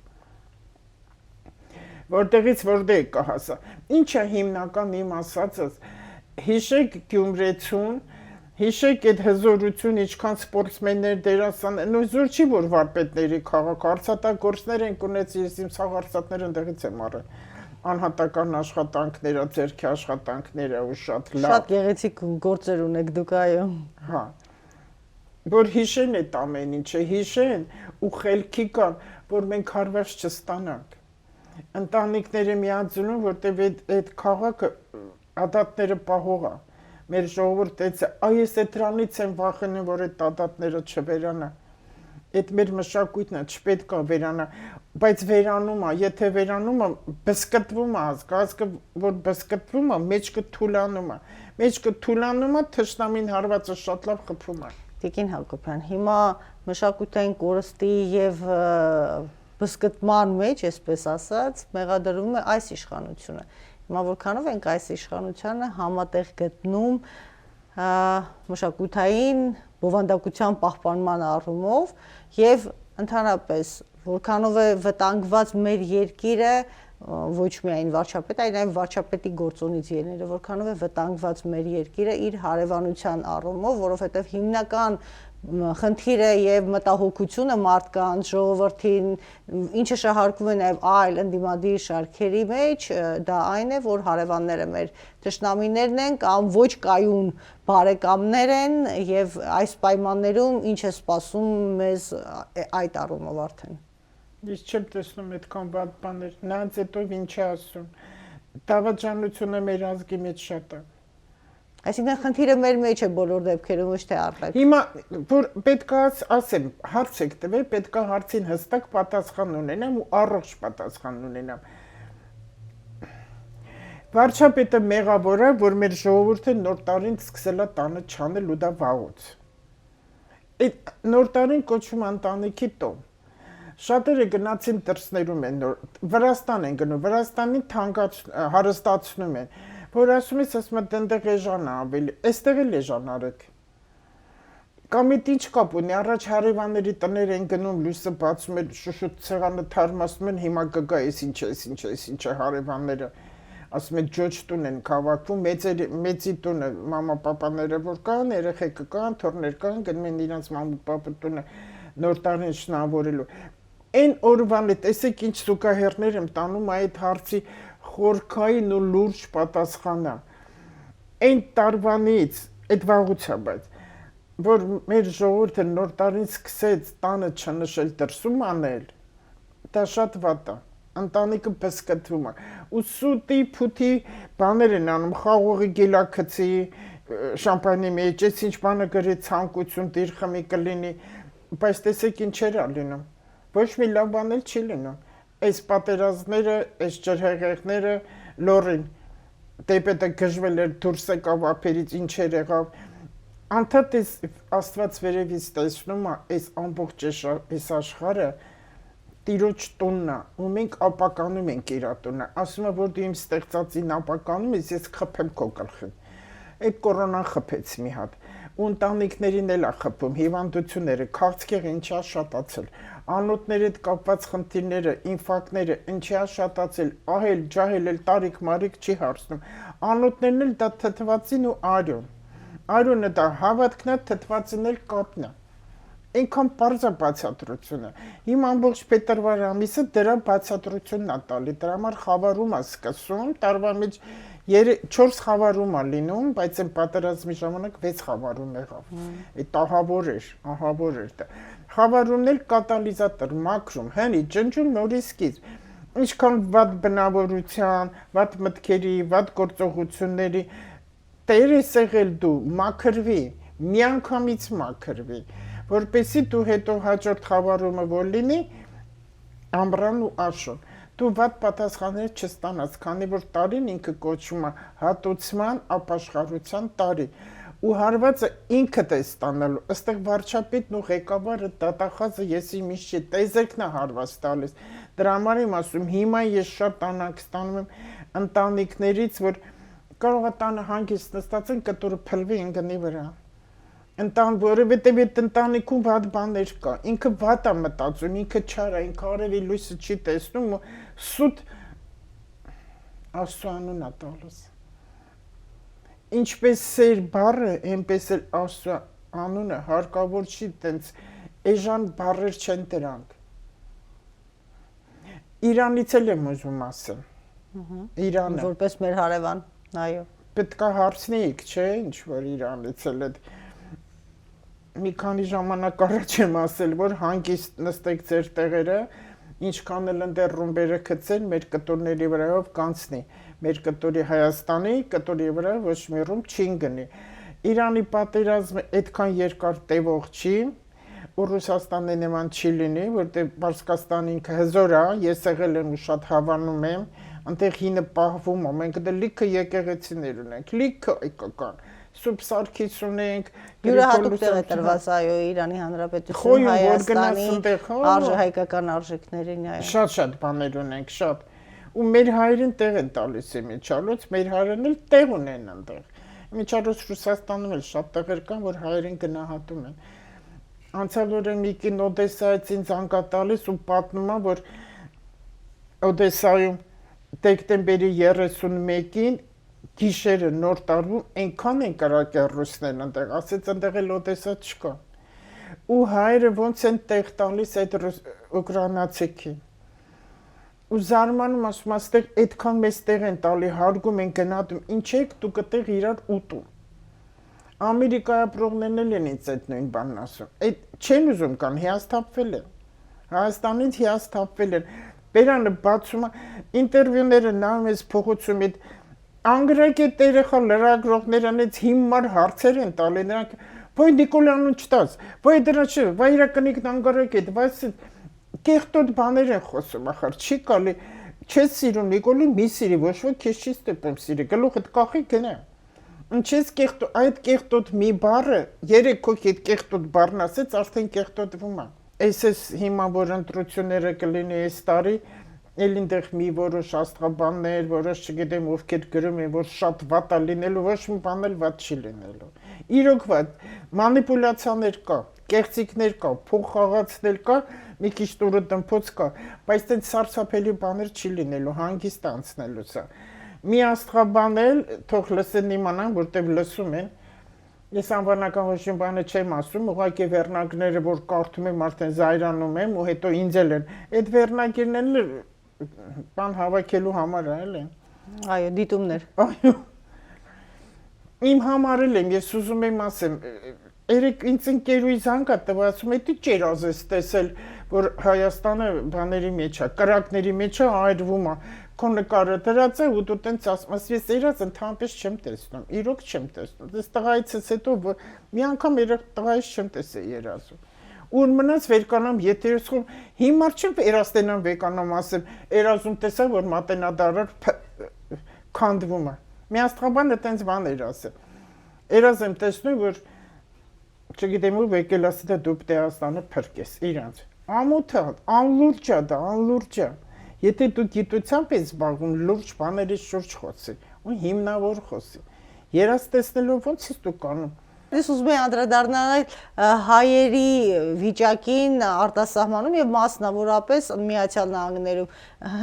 A: Որտեղից որտեղ կհասա։ Ինչ է հիմնական իմ ասածս, հիշեք Գյումրեցուն, հիշեք այդ հզորություն, ինչքան սպորտսմեններ դերասան, նույնիսկ չի որ վարպետների քաղաք, արծաթագործներ են ունեցել, ես իմ ցաղարծաթները ընդեղից եմ առել։ Անհատական աշխատանքները, ձեռքի աշխատանքները ու շատ լավ։
B: Շատ գեղեցիկ գործեր ունեք դուք, այո։
A: Հա։ Որ հիշեն այդ ամեն ինչը, հիշեն ու խելքի կան, որ մենք հարված չստանանք։ Ընտանիքները միաձուլում, որտեղ այդ քաղաքը ադատները պահող է։ Մեր ժողովուրդը այ ես այդ դրանից եմ վախենում, որ այդ ադատները չվերանա։ Այդ մեր մշակույթն է, չպետք է վերանա, բայց վերանում է, եթե վերանում է, բսկտվում է ազգը, որ բսկտվում է, մեջքը թուլանում է։ Մեջքը թուլանում է, թշնամին հարվածը շատ լավ խփում է։
B: Տիկին Հակոբյան, հիմա մշակութային կորստի եւ բսկտման մեջ, այսպես ասած, մեղադրվում է այս իշխանությունը։ Հիմա որքանով ենք այս իշխանությանը համատեղ գտնում մշակութային բովանդակության պահպանման առումով եւ ընդհանրապես որքանով է վտանգված մեր երկիրը ոչ միայն վարչապետ, այլ նաև վարչապետի գործոնից ելնելը, որքանով է վտանգված մեր երկիրը իր հարևանության առումով, որովհետև հիմնական խնդիրը եւ մտահոգությունը մարդկանց, ժողովրդին, ինչը շահարկվում է նաեւ այլ ընդդիմադիր շարքերի մեջ, դա այն է, որ հարևանները մեր թշնամիներն են կամ ոչ կայուն բարեկամներ են եւ այս պայմաններում ինչ է սպասում մեզ այդ առումով արդեն։
A: Ես չեմ տեսնում այդքան վատ բաներ, նրանց հետո ինչ է ասում, դավաճանությունը մեր ազգի մեջ շատ է։
B: Այսինքն խնդիրը մեր մեջ է բոլոր դեպքերում, ոչ թե արտաքին։
A: Հիմա որ պետք է ասեմ, հարց եք տվել, պետք է հարցին հստակ պատասխան ունենամ ու առողջ պատասխան ունենամ։ Վարչապետը մեղավոր է, որ մեր ժողովուրդը նոր տարին սկսել է տանը չանել ու դա վաղուց։ Այդ նոր տարին կոչվում ընտանիքի տոն։ Շատերը գնացին դրսներում են նոր Վրաստան են գնում, Վրաստանին հարստացնում են, որ ասում եմ դնդեղ էժան է ավելի, այստեղ էլ էժան արեք։ Կամ այդ ինչ կապ ունի, առաջ հարևանների տներ են գնում, լույսը բացում են, շուշուտ ցեղանը թարմացնում են, հիմա կգա ինչ է հարևանները, ասում են ջոջ տուն են քաղաքում, մեծի տունը, մամա պապաները որ կան, երեխեքը կան, թոռներ կան, գնում են իրանց մամա պապա տունը նոր տարին շնորհավորելու։ Այն օրվան է, տեսեք ինչ զուգահեռներ եմ տանում այդ հարցի խորքային ու լուրջ պատասխանը։ Այն տարվանից, այդ վաղուց է, բայց որ մեր ժողովուրդը նոր տարին սկսեց տանը չնշել դրսում անել, դա շատ վատ է, ընտանիքը բսկտվում է, ու սուտի փութի բաներ են անում, խաղողի գելակցի, շամպանի մեջ, այս ինչ բանը գրի ցանկություն դիր խմի կլինի, բայց տեսեք ինչեր է լինում, ոչ մի լավ բան էլ չի լինում, այս պատերազմները, այս ջրհեղեղները, լորին, դեպետը գժվել էր, դուրս եկավ ափերից, ինչեր եղավ, անդադ Աստված վերևից տեսնում է այս ամբողջ այս աշխարհը տիրոջ տունն է, ու մենք ապականում ենք իր տունը, ասում է, որ դու իմ ստեղծածին ապականում ես, ես խփեմ քո գլխին։ Այդ կորոնան խփեց մի հատ, ու ընտանիքներին էլ է խփում, հիվանդությունները, քաղցկեղը ինչի է շատացել, անոթների հետ կապված խնդիրները, ինֆարկտները ինչի է շատացել, ահել, ջահել էլ տարիք մարիք չի հարցնում, անոթներն էլ դա թթվածին ու արյուն։ Արյունը դա հավատքն է, թթվածին էլ կապն է։ Այնքան պարզ է բացատրությունը։ Հիմա ամբողջ փետրվար ամիսը դրա բացատրությունն է տալի, դրա համար խավարում է սկսում, տարվա մեջ 4 խավարում է լինում, բայց այն պատերազմի ժամանակ 6 խավարում եղավ։ Այդ ահավոր էր դա։ Խավարումն էլ կատալիզատոր, մաքրում, հենի, ջնջում նորից սկիզբ։ Ինչքան վատ բնավորության, վատ մտքերի, վատ գործողությունների Տեր ես եղել դու, մաքրվի, միանգամից մաքրվի, որպեսզի դու հետո հաջորդ խավարումը որ լինի, ամռան ու աշուն, դու վատ պատասխաններ չստանաս, քանի որ տարին ինքը կոչվում է հատուցման, ապաշխարության տարի, ու հարվածը ինքդ է ստանալու, ըստեղ վարչապետն ու ղեկավարը դատախազը եսի միշտ չի, տեզերքն է հարված տալիս, դրա համար եմ ասում, հիմա ես շատ տանակ ստանում եմ ընտանիքներից, որ կարող է տանը հանգիստ նստած են կտուրը փլվի ընկնի վրա։ Որովհետև այդ ընտանիքում վատ բաներ կա, ինքը վատ է մտածում, ինքը չար է, ինքը արևի լույսը չի տեսնում ու սուտ Աստծո անուն է տալիս։ Ինչպես սեր բառը, այնպես էլ Աստծո անունը հարկավոր չի, տենց էժան բառեր չեն դրանք։ Իրանից էլ եմ ուզում ասել։ Իրանը։
B: Որպես մեր հարևան, այո։
A: Պետք է հարցնեիք, չէ, ինչ որ Իրանից էլ այդ մի քանի ժամանակ առաջ եմ ասել, որ հանգիստ նստեք ձեր տեղերը, ինչքան էլ ընդեր ռումբերը գցեն, մեր կտորների վրայով կանցնի, մեր կտորի Հայաստանի կտորի վրա ոչ մի ռումբ չի գնի։ Իրանի պատերազմը այդքան երկար տևող չի, ու Ռուսաստանի նման չի լինի, որտեղ Պարսկաստանը ինքը հզոր է, ես եղել եմ ու շատ հավանում եմ, այնտեղ հինը պահվում է, մենք դա լիքը եկեղեցիներ ունենք, լիքը այկական, Սուրբ Սարգիս ունենք,
B: յուրահատուկ տեղ է տրված, այո, Իրանի Հանրապետություն, Հայաստանի հայկական արժեքներին, այո։
A: Շատ բաներ ունենք, շատ։ Ու մեր հայերին տեղ են տալիս իմիջալոց, մեր հայերն էլ տեղ ունեն այնտեղ։ Իմիջալոց Ռուսաստանում էլ շատ տեղեր կան, որ հայերին գնահատում են։ Անցյալ օրը մի կին Օդեսայից ինձ անկատալիս ու պատմում է, որ Օդեսայում դեկտեմբերի 31-ին գիշերը նոր տարվում այնքան են կրակել ռուսներն այնտեղ, ասեց այնտեղ էլ Օդեսա չկա։ Ու հայերը ոնց են տեղ տալիս այդ ուկրաինացիքին։ Ու զարմանում ասում, այստեղ այդքան մեծ տեղ են տալի, հարգում են գնահատում, ինչ եք դուք այդտեղ իրար ուտում։ Ամերիկայի ապրողներն էլ են ինձ այդ նույն բանն ասում։ Այդ չեն ուզում կան, հիասթափվել են։ Հայաստանից հիասթափվել են։ Բերանը բացում է, ինտերվյուները նայում ես փողոցում այդ անգրագետ երեխա լրագրողներանից հիմար հարցեր են տալի նրանք, ոյ Նիկոլյանուն չտաս, ոյ դրա չէ, վայ իրականիկն անգրագետ, բայց կեղտոտ բաներ են խոսում, ախր չի կալի, չես սիրում Նիկոլին, մի սիրի, ոչ ոք քեզ չի ստեպում սիրի, գլուխդ կախի գնա։ Ինչես այդ կեղտոտ մի բառը, երեք հոգի այդ կեղտոտ բառն ասեց, արդեն կեղտոտվում է։ Էս հիմա որ ընտրությունները կլինի այս տարի, էլ ինտեղ մի որոշ աստղաբաններ, որոշ չգիտեմ ովքեր գրում են, որ շատ վատ է լինելու, ոչ մի բան էլ վատ չի լինելու։ Իրոք վատ մանիպուլյացիաներ կա, կեղծիքներ կա, փող խաղացնել կա, մի քիչ տուրը դմփոց կա, բայց այդպես սարսափելի բաներ չի լինելու, հանգիստ անցնելու սա։ Մի աստղաբանել, թող լսեն իմանան, որտեղ լսում են։ Ես անվանական ոչ մի բանը չեմ ասում, ուղղակի վերնագրերը, որ կարդում եմ, արդեն զայրանում եմ ու հետո ինձ էլ են։ Այդ վերնագիրներն բան հավաքելու համար էլ են։
B: Այո, դիտումներ։
A: Այո։ Իմ համար էլ եմ, ես ուզում եմ ասեմ, երեք ինձ ընկերուի զանգ է տվել, ասում է՝ «Դի ճերազ ես տեսել, որ Հայաստանը բաների մեջ է, կրակների մեջ է, այրվում է»։ Քո նկարը դրած է ու դու տենց ասում ես, ես երազ ընդհանրապես չեմ տեսնում, իրոք չեմ տեսնում։ Դες տղայիցս հետո մի անգամ տղայից չեմ տեսել երազում։ Ուր մնաց վերկանամ, եթե ես խում, հիմա չեմ երաստենամ վեկանամ ասեմ, երազում տեսա, որ մատենադարար քանդվում է։ Մի աստղաբանը տենց բան էր ասել։ Երազ եմ տեսնում, որ չգիտեմ ու եկել ասել դա դու պետք է Հայաստանը փրկես իրանց։ Ամոթ է, անլուրջ է դա, անլուրջ է։ Եթե դու գիտությամբ ես զբաղվում, լուրջ բաների շուրջ խոսի, ու հիմնավոր խոսի։ Երազ տեսնելով ո՞նց ես դու կանում։
B: Ես ուզում եմ անդրադառնալ հայերի վիճակին արտասահմանում եւ մասնավորապես Միացյալ Նահանգներում։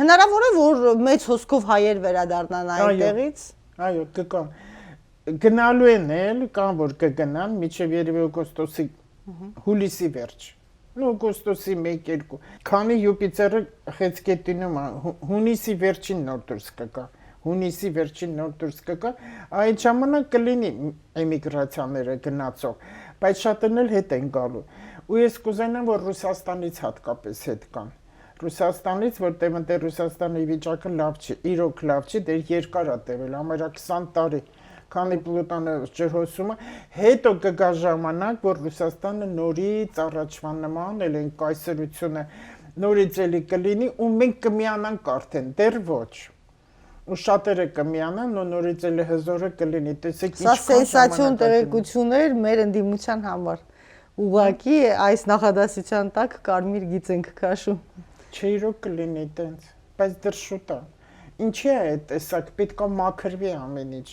B: Հնարավոր է որ մեծ հոսքով հայեր վերադառնան այնտեղից։
A: Այո, կգան։ Գնալու են էլ, կան որ կգնան, մինչև երևի օգոստոսի հուլիսի վերջ։ Օգոստոսի 1-2, քանի Յուպիտերը խեցգետինում է, հունիսի վերջին նոր դուրս կգա, այդ ժամանակ կլինի էմիգրացիաները գնացող, բայց շատն էլ հետ են գալու, ու ես կուզենամ, որ Ռուսաստանից հատկապես հետ կան, Ռուսաստանից, որտեղ ընտեղ Ռուսաստանի վիճակը լավ չի, իրոք լավ չի, դեր երկար է տևել, ամերա 20 տարի, քանի Պլուտոնը ջրհոսումը, հետո կգա ժամանակ, որ Ռուսաստանը նորից առաջվա նման էլ են կայսրությունը նորից էլի կլինի ու մենք կմիանանք արդեն, դեռ ոչ։ Ու շատերը կմիանան ու նորից էլի հզորը կլինի, տեսեք
B: ինչքան ժամանակ։ Սա սենսացիոն տեղեկություններ մեր ընդդիմության համար։ Ուղղակի այս նախադասության տակ կարմիր գիծ ենք քաշում։
A: Չէ, իրոք կլինի տենց, բայց դեռ շուտ է։ Ինչի է այդ տեսակ, պետք է մաքրվի ամեն ինչ։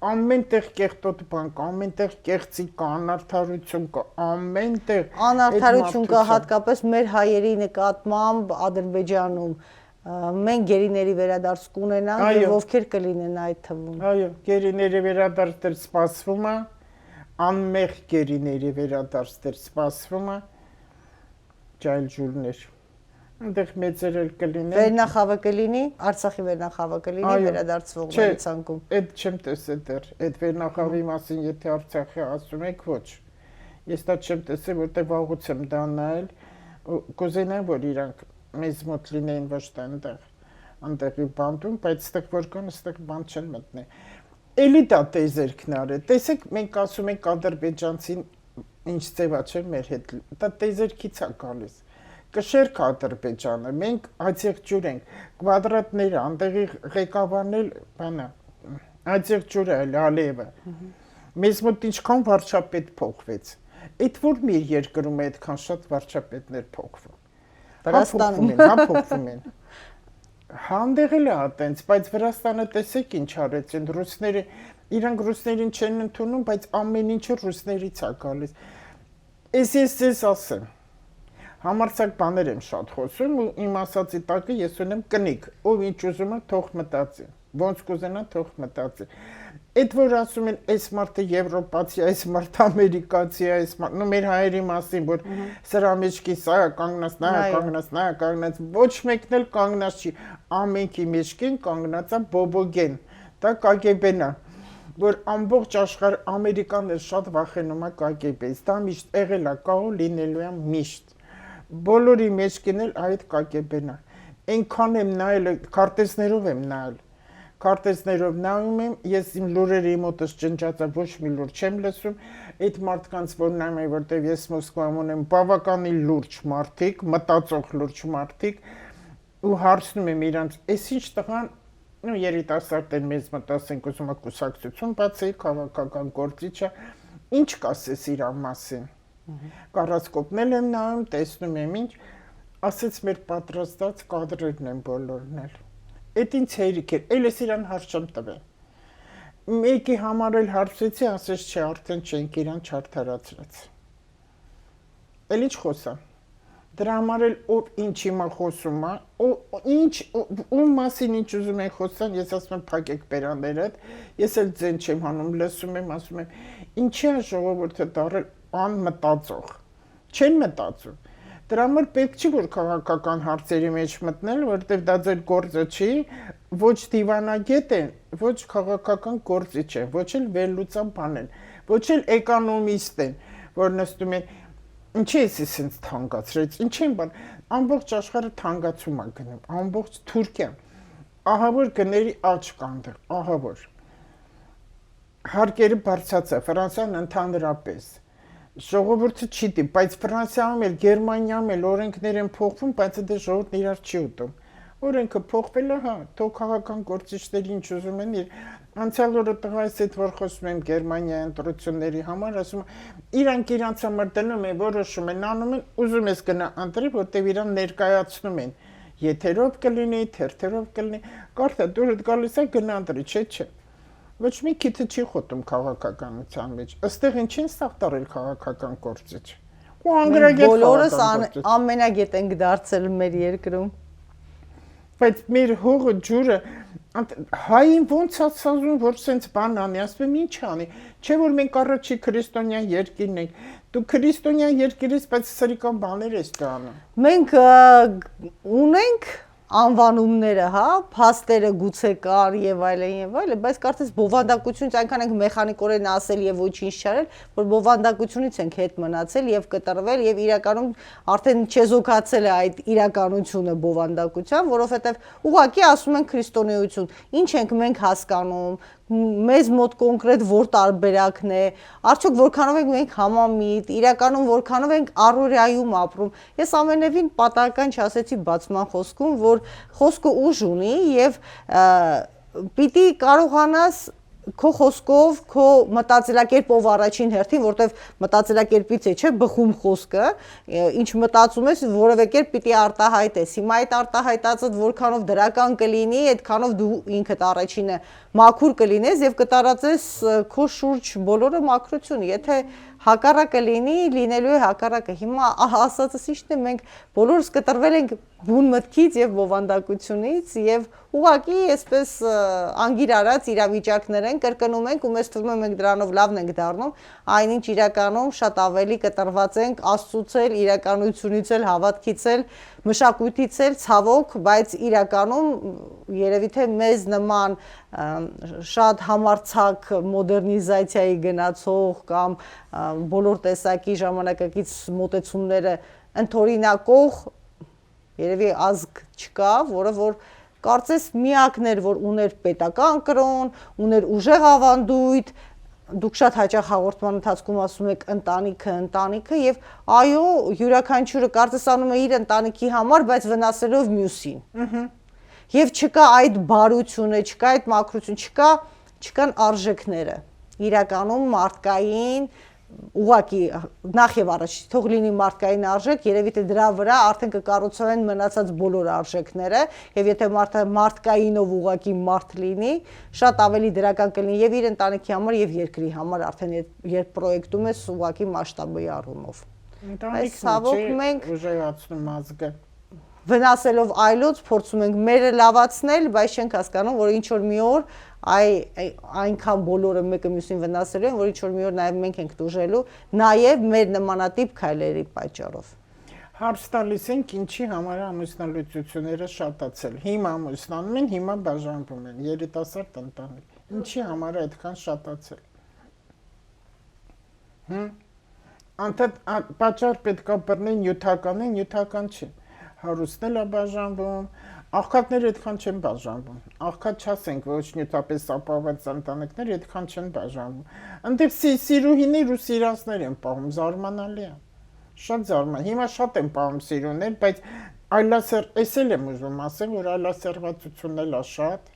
A: Ամենտեղ կեղտոտ բան կա, ամենտեղ կեղծիք կա, անարդարություն կա, ամենտեղ
B: անարդարություն կա հատկապես մեր հայերի նկատմամբ Ադրբեջանում։ Մենք գերիների վերադարձ կունենանք եւ ովքեր կլինեն այդ թվում։
A: Այո, գերիների վերադարձ դեռ սպասվում է, անմեղ գերիների վերադարձ դեռ սպասվում է, ջայլջուրներ։ Այնտեղ մեծեր էլ կլինեն։
B: Վերնախավը կլինի, Արցախի վերնախավը կլինի վերադարձվողների ցանկում։
A: Այդ չեմ տեսել դեռ, այդ վերնախավի մասին եթե Արցախի ասում եք ոչ։ Ես դա չեմ տեսել, որտեղ վաղուց եմ դա նայել, կուզենամ որ իրանք մեզ մոտ լինեին ոչ թե այնտեղի բանդում, բայց այդտեղ որ կան, այդտեղ բան չեն մտնի։ Էլի դա տեզերքն արել։ Տեսեք, մենք ասում ենք ադրբեջանցին ինչ ձև է, չէ՞ մեր հետ։ Դա տեզերքից է գալիս։ Կշերք Ադրբեջանը, մենք Աջեղջուր ենք, կվադրատները, այնտեղի ղեկավարն էլ բանա, Աջեղջուրը էլ Ալիևը։ Մեզ մոտ ինչքան վարչապետ փոխվեց։ Այդ որ մեր երկրում է այդքան շատ վարչապետներ փոխվում։
B: Վրաստանում
A: փոխվում են։ Հանդեղել է այտենց, բայց Վրաստանը տեսեք ինչ արեցին, ռուսները, իրանք ռուսներին չեն ընդունում, բայց ամեն ինչը ռուսներից է գալիս։ Ես ասեմ, համարձակ բաներ եմ շատ խոսում ու իմ ասածի տակը ես ունեմ կնիկ, ով ինչ ուզում է թող մտածի, ոնց կուզենա թող մտածի։ Այդ որ ասում են այս մարդը եվրոպացի, այս մարդը ամերիկացի, այս մարդը, նո մեր հայերի մասին, որ սրա մեջքի սա կանգնած, նա կանգնած, ոչ մեկն էլ կանգնած չի, ամենքի մեջքին կանգնած է Բոբոգեն, դա KGB-ն է, որ ամբողջ աշխարհ Ամերիկան էլ շատ վախենում է KGB-ից, դա միշտ եղել է, կա ու լինելու է միշտ։ Բոլորի մեջքին էլ այդ KGB-ն է։ Այնքան եմ նայել, քարտեզներով եմ նայել։ Քարտեզներով նայում եմ, ես իմ լուրերը իմ մոտս ջնջած է, ոչ մի լուր չեմ լսում, այդ մարդկանց որ նայում եմ, որտեղ ես Մոսկվայում ունեմ բավականին լուրջ մարդիկ, մտածող լուրջ մարդիկ, ու հարցնում եմ իրանց, «Էս ինչ տղան, նո երիտասարդ են մեզ մոտ ասենք ուզում է կուսակցություն բացի, քաղաքական գործիչ է, ինչ կասես իր մասին»։ Կառասկոպնել եմ նայում, տեսնում եմ ինչ, ասեց մեր պատրաստած կադրերն են բոլորն էլ։ Էդ ինձ հերիք էր, էլ ես իրան հարց չեմ տվել։ Մեկի համար էլ հարցեցի, ասեց չէ, արդեն չենք իրան չարդարացրեց։ Էլ ինչ խոսա։ Դրա համար էլ ով ինչ հիմա խոսում է, ինչ ում մասին ինչ ուզում են խոսան, ես ասում եմ փակեք բերաններդ, ես էլ ձեն չեմ հանում, լսում եմ, ասում եմ, ինչի է ժողովուրդը դառել անմտածող։ Չեն մտածում։ Դրա համար պետք չի որ քաղաքական հարցերի մեջ մտնել, որովհետև դա ձեր գործը չի, ոչ դիվանագետ են, ոչ քաղաքական գործիչ են, ոչ էլ վերլուծան բան են, ոչ էլ էկոնոմիստ են, որ նստում են ինչի ես ինձ թանկացրեց, ինչ են բան, ամբողջ աշխարհը թանկացում է գնում, ամբողջ Թուրքիան, ահա որ գների աճ կանդր, ահա որ հարկերը բարձրացա, Ֆրանսիան ընդհանրապես, ժողովուրդը չի դի, բայց Ֆրանսիայում էլ, Գերմանիայում էլ օրենքներ են փոխվում, բայց դա ժողովուրդն իրար չի ուտում, օրենքը փոխվել է, հա, թող քաղաքական գործիչները ինչ ուզում են Անցյալ օրը տղայիս հետ որ խոսում եմ Գերմանիայի ընտրությունների համար, ասում իրանք իրանց համար դնում են, որոշում են, անում են, ուզում ես գնա ընտրի, որտեղ իրան ներկայացնում են։ Եթերով կլինի, թերթերով կլինի, կարդա դուրդ գալիս է գնա ընտրի, չէ։ Ոչ մի քիթը չի խոտում քաղաքականության մեջ։ Այստեղ ինչին սաղ տարել քաղաքական գործիչ։ Ու անգրագետ
B: բոլորս ամենագետ ենք դարձել մեր երկրում։
A: Բայց մեր հողը ջուրը Հային ոնց ասում, որ սենց բան անի, ասում եմ ինչ անի, չէ որ մենք առաջի քրիստոնյա երկիրն ենք, դու քրիստոնյա երկիր ես, բայց սրիկան բաներ ես դու անում։
B: Մենք ունենք անվանումները, հա, փաստերը գուցե կար եւ այլն, բայց կարծես բովանդակությունից այնքան ենք մեխանիկորեն ասել եւ ոչինչ չարել, որ բովանդակությունից ենք հետ մնացել եւ կտրվել եւ իրականում արդեն չեզոքացել է այդ իրականությունը բովանդակության, որովհետեւ ուղղակի ասում են քրիստոնեություն, ինչ ենք մենք հասկանում, մեզ մոտ կոնկրետ որ տարբերակն է, արդյոք որքանով ենք մենք համամիտ, իրականում որքանով ենք առօրյայում ապրում։ Ես ամենևին պատահական չասեցի բացման խոսքում, որ խոսքը ուժ ունի եւ պիտի կարողանաս քո խոսքով, քո մտածելակերպով առաջին հերթին, որտեվ մտածելակերպից է, չէ, բխում խոսքը, ինչ մտածում ես, որևէ կերպ պիտի արտահայտես։ Հիմա այդ արտահայտածդ որքանով դրական կլինի, այդքանով դու ինքդ առաջինը մաքուր կլինես եւ կտարածես քո շուրջ բոլորը մաքրություն։ Եթե հակառակը լինի, լինելու է հակառակը։ Հիմա ասածս ի՞նչն է, մենք բոլորս կտրվել ենք բուն մտքից եւ բովանդակությունից եւ ուղղակի այսպես անգիր արած իրավիճակներ են, կրկնում ենք ու մեզ թվում է մենք դրանով լավն ենք դառնում, այնինչ իրականում շատ ավելի կտրված ենք Աստծուց էլ, իրականությունից էլ, հավատքից էլ, մշակույթից էլ, ցավոք, բայց իրականում երևի թե մեզ նման շատ համարձակ մոդեռնիզացիայի գնացող կամ բոլոր տեսակի ժամանակակից մոտեցումները ընդօրինակող երևի ազգ չկա, որը որ կարծես միակն էր, որ ուներ պետական կրոն, ուներ ուժեղ ավանդույթ, դուք շատ հաճախ հաղորդման ընթացքում ասում եք ընտանիքը եւ այո, յուրաքանչյուրը կարծես անում է իր ընտանիքի համար, բայց վնասելով մյուսին։ Եվ չկա այդ բարությունը, չկա այդ մաքրություն, չկան արժեքները։ Իրականում մարդկային ուղղակի նախ եւ առաջ թող լինի մարդկային արժեք, երևի թե դրա վրա արդեն կկառուցվեն մնացած բոլոր արժեքները եւ եթե մարդը մարդկայինով ուղղակի մարդ լինի, շատ ավելի դրական կլինի եւ իր ընտանիքի համար եւ երկրի համար արդեն երբ պրոյեկտում ես ուղղակի մասշտաբի առումով։ Բայց ցավոք մենք
A: ուժեղացնում ազգը
B: վնասելով այլոց փորձում ենք մերը լավացնել, բայց չենք հասկանում, որ ինչ որ մի օր այնքան բոլորը մեկը մյուսին վնասելու են, որ ինչ որ մի օր նաև մենք ենք դուժելու, նաև մեր նմանատիպ քայլերի պատճառով։
A: Հարց տալիս ենք, ինչի համար ամուսնալուծությունները շատացել։ Հիմա ամուսնանում են, հիմա բաժանվում են, երիտասարդ ընտանիք։ Ինչի համար է այդքան շատացել։ Անդադ պատճառ պետք է բռնեն նյութական չի։ Հարուստն է բաժանվում, աղքատները այդքան չեն բաժանվում, աղքատ չասենք, ոչ նյութապես ապահովված ընտանիքներ այդքան չեն բաժանվում, ընդդեմ սիրուհիներ ու սիրածներ են պահում, զարմանալի է, շատ զարմանալի, հիմա շատ են պահում սիրուհիներ, բայց այս էլ եմ ուզում ասեմ, որ այլասերվածությունն էլ է շատ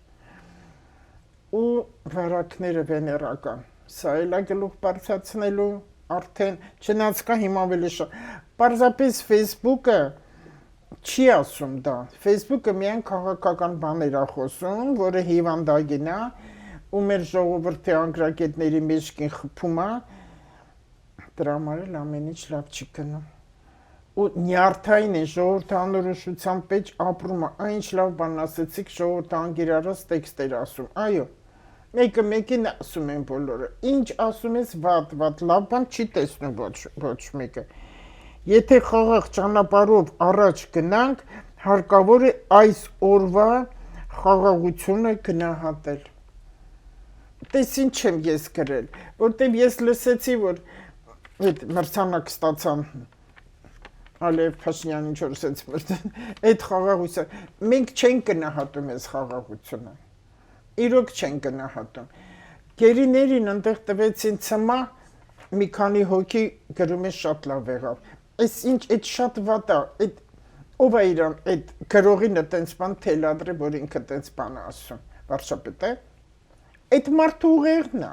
A: ու վարակները վեներական, սա էլ է գլուխ բարձրացնելու արդեն չնայած կա հիմա ավելի շատ։ Պարզապես Facebook-ը չի ասում դա։ Facebook-ը միայն քաղաքական բաներ է խոսում, որը հիվանդագին է, ու մեր ժողովրդի անգրագետների մեջքին խփում է, դրա համար էլ ամեն ինչ լավ չի գնում։ Ու նյարդային է ժողովրդի անորոշության մեջ ապրում է, այն ինչ լավ բան ասեցիք, ժողովրդի անգիրարած տեքստեր ասում։ Այո, մեկը մեկին ասում են բոլորը։ Ինչ ասում ես վատ, լավ բան չի տեսնում ոչ մեկը։ Եթե խաղաղ ճանապարհով առաջ գնանք, հարկավոր է այս օրվա խաղաղությունը գնահատել։ Տես ինչ եմ ես գրել, որտեվ ես լսեցի, որ այդ մրցանակ ստացան Ալև Փաշինյանին չորսեց այդ խաղաղությունը։ Մենք չենք գնահատում այս խաղաղությունը։ Իրոք չենք գնահատում։ Գերիներին այնտեղ տվեցին ցմա, մի քանի հոգի գրում է շատ լավ եղավ։ Այս ինչ այդ շատ վատ է, այդ ով է իրան այդ գրողինը տենց բան թելադրի, որ ինքը տենց բան է ասում։ Վարշապետը։ Այդ մարդու ուղեղն է։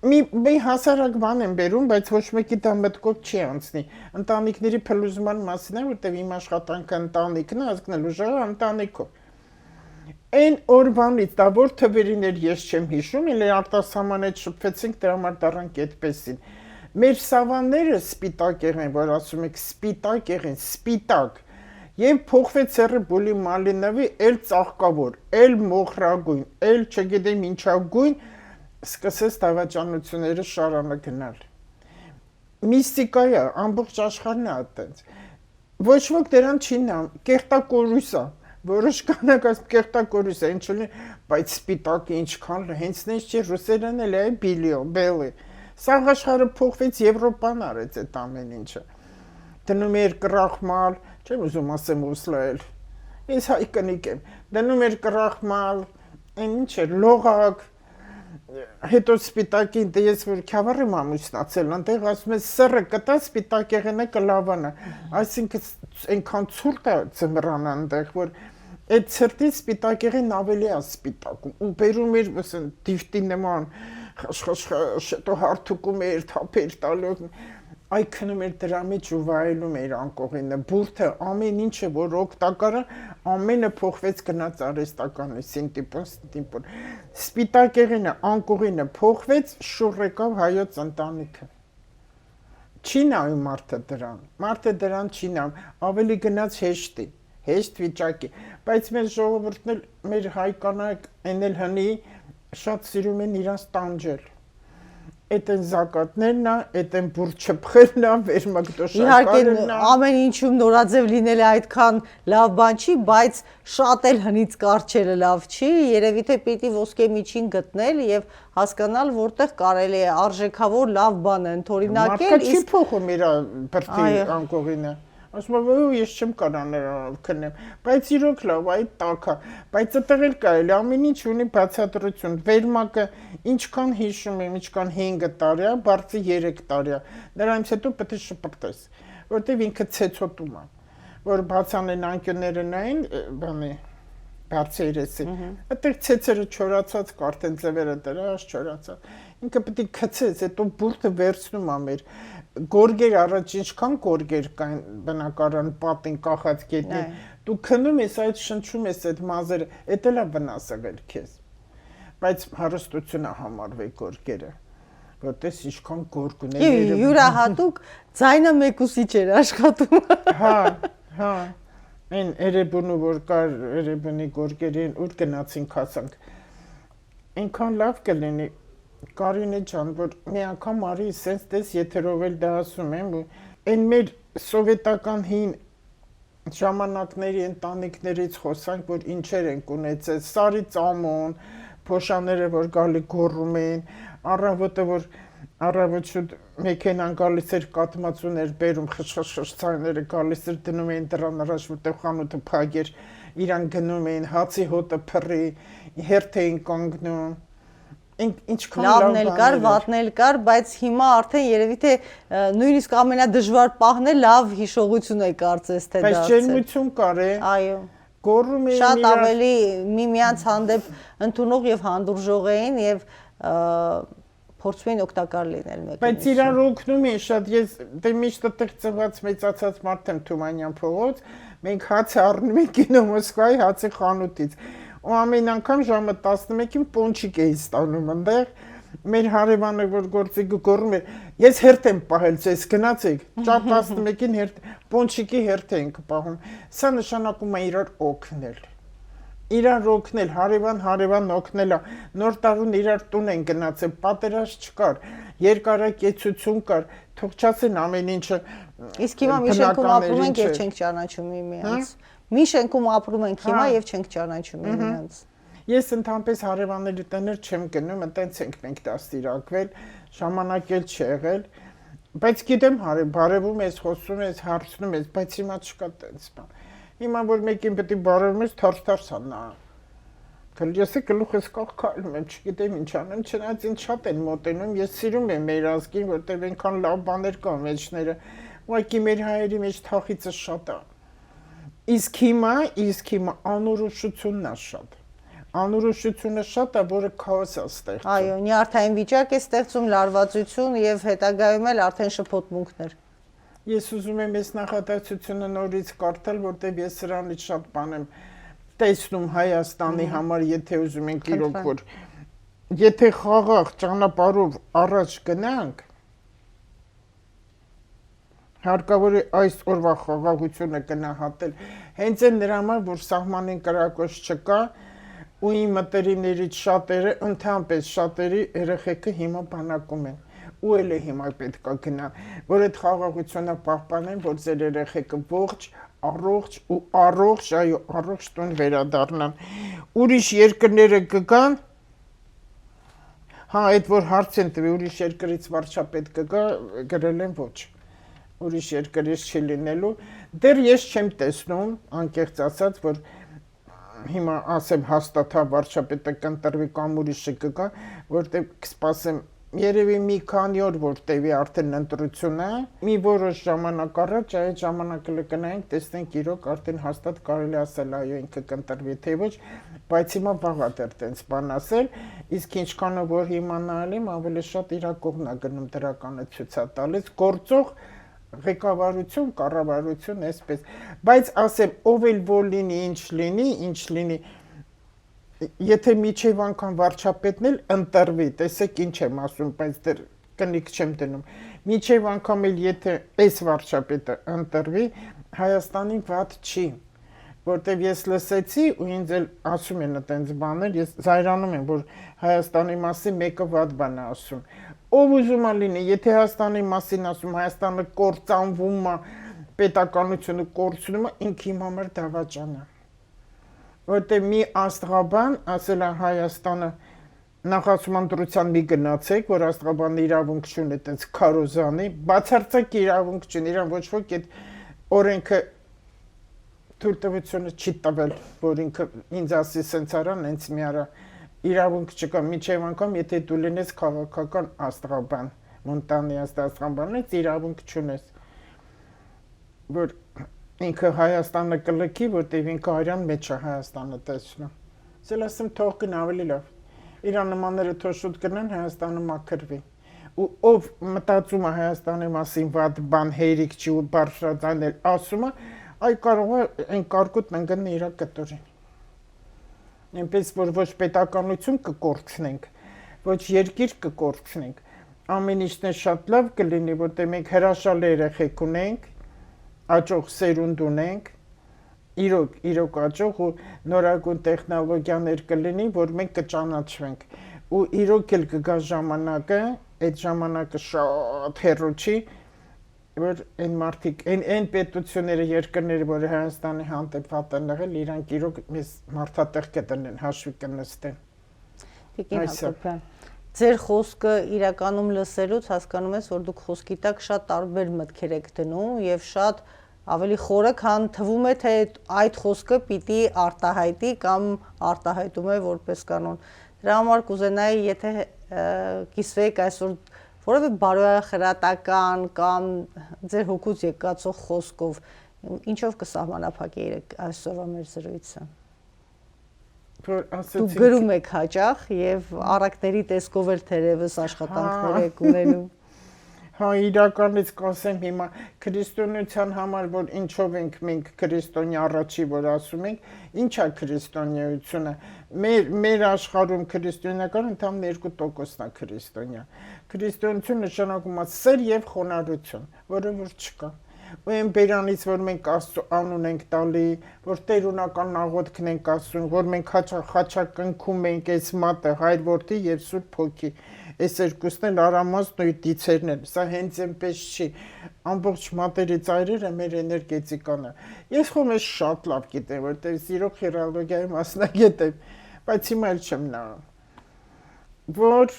A: Մի հասարակ բան եմ բերում, բայց ոչ մեկի դա մտքով չի անցնի։ Ընտանիքների փլուզման մասին է, որտեղ իմ աշխատանքը ընտանիքն է, ազգնել ուժը ընտանիքով։ Այն օրվանից դա որ թվերին էր ես չեմ հիշում, իլ արտասահմանից շփվեցինք, դրա համար դառանք այդպեսին։ Մեր սավանները սպիտակ եղեն, որ ասում եք սպիտակ եղեն, սպիտակ։ Եվ փոխվեց Սերժ Բուլի-Մալինովի էլ ծաղկավոր, էլ մոխրագույն, էլ չգիտեմ ինչա գույն, սկսեց դավաճանությունները շարանը գնալ։ Միստիկա է, ամբողջ աշխարհն է այդտենց։ Ոչ ոք դրան չի նամ, կեղտակորույս է, որոշ կանակ ասում կեղտակորույս է, ինչ ունի, բայց սպիտակը ինչքան հենց նենց չի, ռուսերեն էլ է բելի։ Սա աշխարհը փոխվեց, Եվրոպան արեց այդ ամեն ինչը։ Դնում էր կրախմալ, չեմ ուզում ասեմ Օսլոել։ Ես հայ կնիկ եմ։ Դնում էր կրախմալ, այն ինչ էր, լողակ, հետո սպիտակին դες որ քավառի մամուսնացել, անտեղ ասում ես սերը կտա սպիտակ եղենը կլավանա։ Այսինքն այնքան ցուրտ է ծմրան անտեղ, որ այդ ցրտից սպիտակ եղեն ավելի է սպիտակ։ Ու բերում էր ասեն դիվտի նման շտո հարթուկում էր թափեր տալով այ քնում էր դրա մեջ ու վայելում էր անկողինը բուրդը ամեն ինչը որ օգտակար է ամենը փոխվեց գնաց արհեստականություն տիպոն սպիտակեղենը անկողինը փոխվեց շուռ եկավ հայոց ընտանիքը չի նայում մարդը դրան չի նայում ավելի գնաց հեշտ վիճակի բայց մեր ժողովուրդն էլ մեր հայ կանայք էնել հնի շատ սիրում են իրանց տանջել Այդ են զակատներն է, այդ են բուրչփխելն է, վերմակտոշակարն է։
B: Իհարկե ամեն ինչում նորաձև լինելը այդքան լավ բան չի, բայց շատ էլ հնից կարճելը լավ չի, երևի թե պիտի ոսկե միջին գտնել եւ հասկանալ, որտեղ կարելի է արժեքավոր լավ բան ընդօրինակել։
A: Մարդը չի փոխում իր բրտի անկողինը։ Ասում եմ, ես չեմ կարող քնեմ, բայց իրոք լավ, այդ տակա, բայց այդտեղ էլ կարելի ամեն ինչ ունի բացատրություն։ Վերմակը ինչքան հիշում եմ, ինչքան 5 տարի է, բարձի 3 տարի է։ Դրանից հետո պետք է շպրտես, որտեվ ինքը ցեցոտում է, որ բացանեն անկյունները նային, բանի բարձի երեսի։ Այդտեղ ցեցերը չորացած, կարթեն ձևերը դրած չորացած։ Ինքը պետք է քցես, հետո բուրդը վերցնում է մեր Գորգեր առաջ ինչքան գորգեր կան բնակարան պատին կախած գետնին դու քնում ես այդ շնչում ես այդ մազերը էդ էլ է վնասվել քեզ բայց հարստությունը համարվի գորգերը որտես ինչքան գորգ ունեն
B: յուրահատուկ ձայնը մեկուսիչ էր աշխատում
A: հա այն Էրեբունու որ կար Էրեբունի գորգերին ուր գնացինք հասանք այնքան լավ կլինի Կարինե ջան, որ մի անգամ արի սենց դες եթերով էլ դա ասում եմ, այն մեր սովետական հին ժամանակների ընտանիքներից խոսանք, որ ինչեր են ունեցել, սարի ծամոն, փոշաները, որ գալի գոռում են, առավոտը, որ առավոտ շուտ մեքենան գալիս էր կատմածուներ բերում, խշխշցայները գալիս էր դնում էին դրան առաջ, որտեղ խանութը փակ էր, իրան գնում էին, հացի հոտը փռի, հերթ էին կանգնում
B: Լավն էլ կար, վատն էլ կար, բայց հիմա արդեն երևի թե նույնիսկ ամենադժվար պահն է լավ հիշողություն է կարծես թե դարձել։
A: Բայց ջերմություն կար է։
B: Այո։
A: Գոռում էին
B: շատ ավելի միմյանց հանդեպ ընդունող եւ հանդուրժող էին եւ փորձում էին օգտակար լինել մեկը։
A: Բայց իրար օգնում են շատ, ես դե միշտ այդտեղ ծված մեծացած մարդ եմ Թումանյան փողոց, մենք հաց առնում ենք Կինո Մոսկվայի հացի խանութից։ Ու ամեն անգամ ժամը 11-ին պոնչիկ էի ստանում այնտեղ։ Մեր հարևանը որ գործիքը գոռում էր, ես հերթ եմ պահել, ձեզ գնացեք, ճա 11-ին հերթ, պոնչիկի հերթ ենք պահում։ Սա նշանակում է իրար օգնել։ Իրար օգնել, հարևան օգնելա, նոր տարուն իրար տուն են գնացել, պատերազմ չկար, երկարակեցություն կար, թող չասեն ամեն ինչը։
B: Իսկ հիմա մի շենքում ապրում ենք եւ չենք ճանաչում միմյանց։ Մի շենքում ապրում ենք հիմա եւ չենք ճանաչում միմյանց։
A: Ես ընդհանրապես հարևանների տներ չեմ գնում, այտենց ենք մենք դաստիարակվել, ժամանակ էլ չի եղել, բայց գիտեմ բարևում ես, խոսում ես, հարցնում ես, բայց հիմա չկա տենց բան։ Հիմա որ մեկին պետք է բարևում ես, թարս անա։ Ես գլուխս կողքալում եմ, չգիտեմ ինչ անեմ, չնայած ինձ շատ են մոտենում, ես սիրում եմ մեր ազգին, որտեղ այնքան լավ բաներ կան մեջները, ուղղակի մեր հայերի մեջ թախիցը շատ է։ Իսկ հիմա անորոշությունն է շատ։ Անորոշությունը շատ է, որը քաոս է ստեղծում։
B: Այո, նյարդային վիճակ է ստեղծում, լարվածություն եւ հետագայում էլ արդեն շփոթմունքներ։
A: Ես ուզում եմ այս նախադասությունը նորից կարդալ, որտեղ ես սրանից շատ բան եմ տեսնում Հայաստանի համար, եթե ուզում ենք իրոք որ եթե խաղաղ ճանապարհով առաջ գնանք, հարկավոր է այս օրվա խաղաղությունը գնահատել։ Հենց այն նրա համար, որ սահմանին կրակոց չկա, ու իմ մտերիմներից շատերը, ընդհանրապես շատերի երեխեքը հիմա բանակում են։ Ու էլ է հիմա պետքա գնա, որ այդ խաղաղությունը պահպանեն, որ ձեր երեխեքը ողջ, առողջ ու առողջ, այո, առողջ տուն վերադառնան։ Ուրիշ երկրները կգան, հա, այդ որ հարց են տվի, ուրիշ երկրից վարչապետ կգա, գրել են ոչ։ Ուրիշ երկրից չի լինելու։ Դեռ ես չեմ տեսնում, անկեղծ ասած, որ հիմա ասեմ հաստատա վարչապետը կընտրվի կամ ուրիշը կգա, որտեղ կսպասեմ երևի մի քանի օր որ տևի արդեն ընտրությունը, մի որոշ ժամանակ առաջ այդ ժամանակը կգնայինք, տեսնենք իրոք արդեն հաստատ կարելի ասել այո ինքը կընտրվի թե ոչ, բայց հիմա վաղ է դեռ տենց բան ասել, իսկ ինչքանով որ հիմա նայել եմ, ավելի շատ իրա կողմն է գնում դրականը ցույց է տալիս, գործող ղեկավարություն, կառավարություն, այսպես, բայց ասեմ, ով էլ որ լինի, ինչ լինի, եթե միջև անգամ վարչապետն էլ ընտրվի, տեսեք ինչ եմ ասում, բայց դեռ կնիկ չեմ դնում, միջև անգամ էլ եթե այս վարչապետը ընտրվի, Հայաստանին վատ չի, որտեվ ես լսեցի ու ինձ էլ ասում են այդպես բաներ, ես զայրանում եմ, որ Հայաստանի մասին մեկը վատ բան է ասում, ով ուզում է լինի, եթե Հայաստանի մասին ասում, Հայաստանը կործանվում է, պետականությունը կորցնում է, ինքը իմ համար դավաճան է։ Որտեղ մի աստղաբան ասել է Հայաստանը նախացման դրության մի գնացեք, որ աստղաբանը իրավունք չունի այդպես քարոզանի, բացարձակ իրավունք չունի, իրան ոչ ոք այդ օրենքը թույլտվությունը չի տվել, որ ինքը ինձ ասի սենց արան, հենց մի արա իրավունք չկա, միջև անգամ եթե դու լինես քաղաքական աստղաբան, Մոնտանի աստղաբանից իրավունք չունես, որ ինքը Հայաստանը կլքի, որտեղ ինքը արյան մեջ է Հայաստանը տեսնում։ Սել ասեմ թող գնա ավելի լավ։ Իրա նմանները թող շուտ գնան Հայաստանը մաքրվի։ Ու ով մտածում է Հայաստանի մասին վատ բան հերիք չի ու բարձրաձայնել ասում է, այ կարող է այն կարկուտն ընկնի իրա կտորին։ Այնպես որ ոչ պետականություն կկորցնենք, ոչ երկիր կկորցնենք։ Ամեն ինչն է շատ լավ կլինի, որտեղ մենք հրաշալի երեխեք ունենք, աճող սերունդ ունենք, իրոք աճող ու նորագույն տեխնոլոգիաներ կլինի, որ մենք կճանաչվենք ու իրոք էլ կգա ժամանակը, այդ ժամանակը շատ հեռու չի, որ այն մարդիկ, այն պետությունները, երկրները, որ Հայաստանի հանդեպ վատ են եղել, իրանք իրոք մեզ մարդատեղ կդնեն, հաշվի կնստեն։
B: Տիկին Հակոբյան, ձեր խոսքը իրականում լսելուց հասկանում ես, որ դուք խոսքի տակ շատ տարբեր մտքեր եք դնում եւ շատ ավելի խորը, քան թվում է, թե այդ խոսքը պիտի արտահայտի կամ արտահայտում է որպես կանոն։ Դրա համար կուզենայի, եթե կիսվեիք այսօր որևէ բարոյախրատական կամ ձեր հոգուց եկածող խոսքով, ինչով կսահմանափակեիք այսօրվա մեր զրույցը։
A: որ
B: Դուք
A: ասացին
B: գրում եք հաճախ եւ առակների տեսքով էլ թերևս աշխատանքներ եք ունենում։
A: Հա, իրականից կասեմ հիմա քրիստոնեության համար, որ ինչով ենք մենք քրիստոնյա առաջի, որ ասում ենք, ինչա քրիստոնեությունը։ Մեր աշխարհում քրիստոնեական ընդհանուր 2%-ն է քրիստոնյա։ Քրիստոնեությունը նշանակում է սեր եւ խոնարհություն, որը որ չկա։ Ու այն բերանից, որ մենք Աստծո անուն ենք տալի, որ տերունական աղոթքն ենք ասում, որ մենք խաչակնքում ենք այս մատը, Հայր Որդի եւ Սուրբ Հոգի։ Այս երկուսն էլ արամազն ու դիցերն են։ Սա հենց այնպես չի։ Ամբողջ մատերի ծայրերը մեր էներգետիկան է։ Ես խոմ ես շատ լավ գիտեմ, որտեղ սիրո խիրալոգիայի մասնագետ եմ, բայց հիմա էլ չեմ նա։ Որ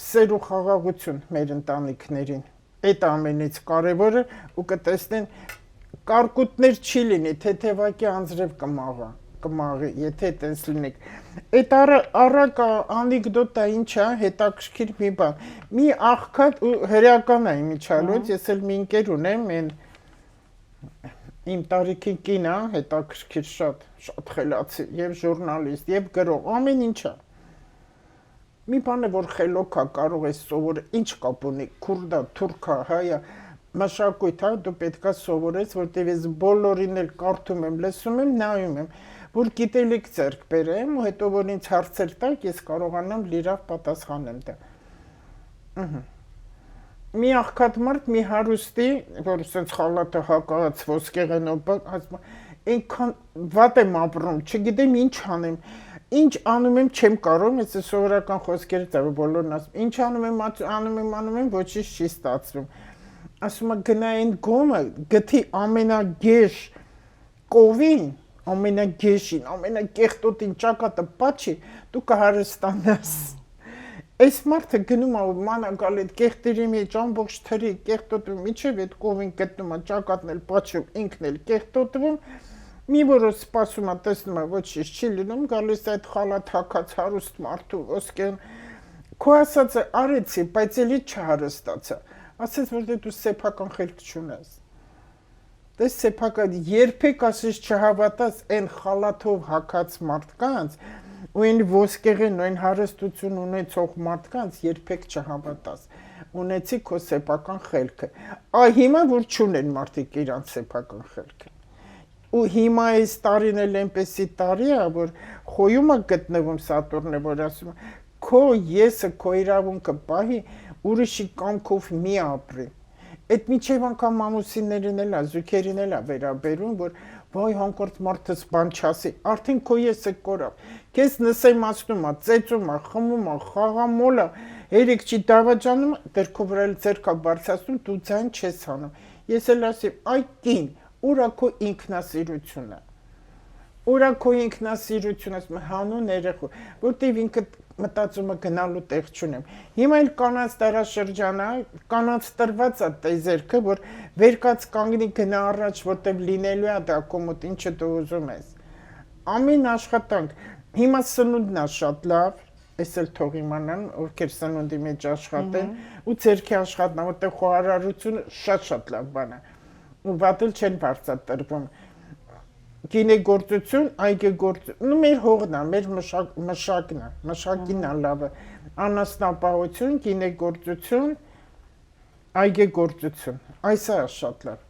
A: սեր ու խաղաղություն մեր ընտանիքներին։ Այդ ամենից կարևորը ու կտեսնեն կարկուտներ չի լինի, թեթևակի անձրև կմաղի, եթե այդպես լինեք։ Այդ առակը անեկդոտա ինչ է, հետաքրքիր մի բան։ Մի աղքատ ու հրեական է իմիջալոց, ես էլ մի ընկեր ունեմ, իմ տարիքի կին է, հետաքրքիր շատ խելացի, եւ ժուրնալիստ, եւ գրող, ամեն ինչ է։ Մի բան է, որ խելոք է, կարող է սովորել, ինչ կապ ունի, քուրդա, թուրքա, հայա, մշակույթ, հա, դու պետքա սովորես, որտեղ ես բոլորին էլ կարդում եմ, լսում եմ, նայում եմ, որ գիտելիք ձեռք բերեմ, ու հետո որ ինձ հարցեր տակ, ես կարողանամ լիրավ պատասխանեմ դա։ Մի աղքատ մարդ, մի հարուստի, որ սենց խալատը հակած, ոսկեղենով, այնքան վատ եմ ապրում, չգիտեմ ինչ անեմ, ինչ անում եմ չեմ կարող, ես սովորական խոսքերից է, որ բոլորն ասում, ինչ անում եմ, ոչինչ չի ստացվում։ Ասում եմ գնա այն գոմը, գթի ամենագեշ կովին, ամենագեշին, ամենակեղտոտին ճակատը պատչի, դու կհարստանաս։ Այս մարդը գնում է մանակալ այդ կեղտերի մեջ ամբողջ թրի կեղտոտում, միջև այդ կովին գտնում է ճակատն էլ պատչում, ինքն էլ կեղտոտվում, մի որոշ սպասում է, տեսնում է, ոչինչ չի լինում, գալիս է այդ խալաթ հագած հարուստ մարդու ոսկեն, քո ասածը արեցի, բայց էլի չհարստացա, ասեց, որ դու սեփական խելք չունես։ Դες սեփական երբեք ասես չհավատաս այն խալաթով հագած մարդկանց, ու այն ոսկեղեն, ու այն հարստություն ունեցող մարդկանց երբեք չհավատաս։ Ունեցի քո սեփական խելքը։ Հիմա որ չունեն մարդիկ իրանց սեփական խելքը։ Ու հիմա այս տարին էլ այնպեսի տարի է, որ խոյում է գտնվում Սատուրնը, որ ասում է, քո եսը, քո իրավունքը պահի, ուրիշի կամքով մի ապրի։ Այդ միջև անգամ ամուսիններին էլ է, զույգերին էլ է վերաբերում, որ վայ հանկարծ մարդս բան չասի, արդեն քո եսը կորավ։ Քեզ նսեմացնում է, ծեծում է, խմում է, խաղամոլ է, երեք չի դավաճանում, դերքո վրա էլ ձեռքա բարձրացնում, դու ձայն չես անում։ Ես էլ ասեմ, այ կին, ուրա քո ինքնասիրությունը։ Ուրա քո ինքնասիրությունը, ասում հանուն երեխու, որտեվ ինքը մտածում է գնալու տեղ չունեմ։ Հիմա էլ կանանց տարաշրջանը, կանանց տրված է տեզերքը, որ վերկաց կանգնի գնա առաջ, որտեվ լինելու է դա կոմոդ, ինչը դու ուզում ես։ Ամեն աշխատանք, հիմա սնունդն է շատ լավ, ես էլ թող իմանան, ովքեր սնունդի մեջ աշխատեն, ու ձերքի աշխատն, որտեղ խոհարարությունը շատ լավ բան է։ Ու վատել չեն բարձրատրվում։ Գինեգործություն, այգեգործություն, մեր հողն է, մեր մշակն է, մշակին է լավը, անասնապահություն, գինեգործություն, այգեգործություն, այս է շատ լավ։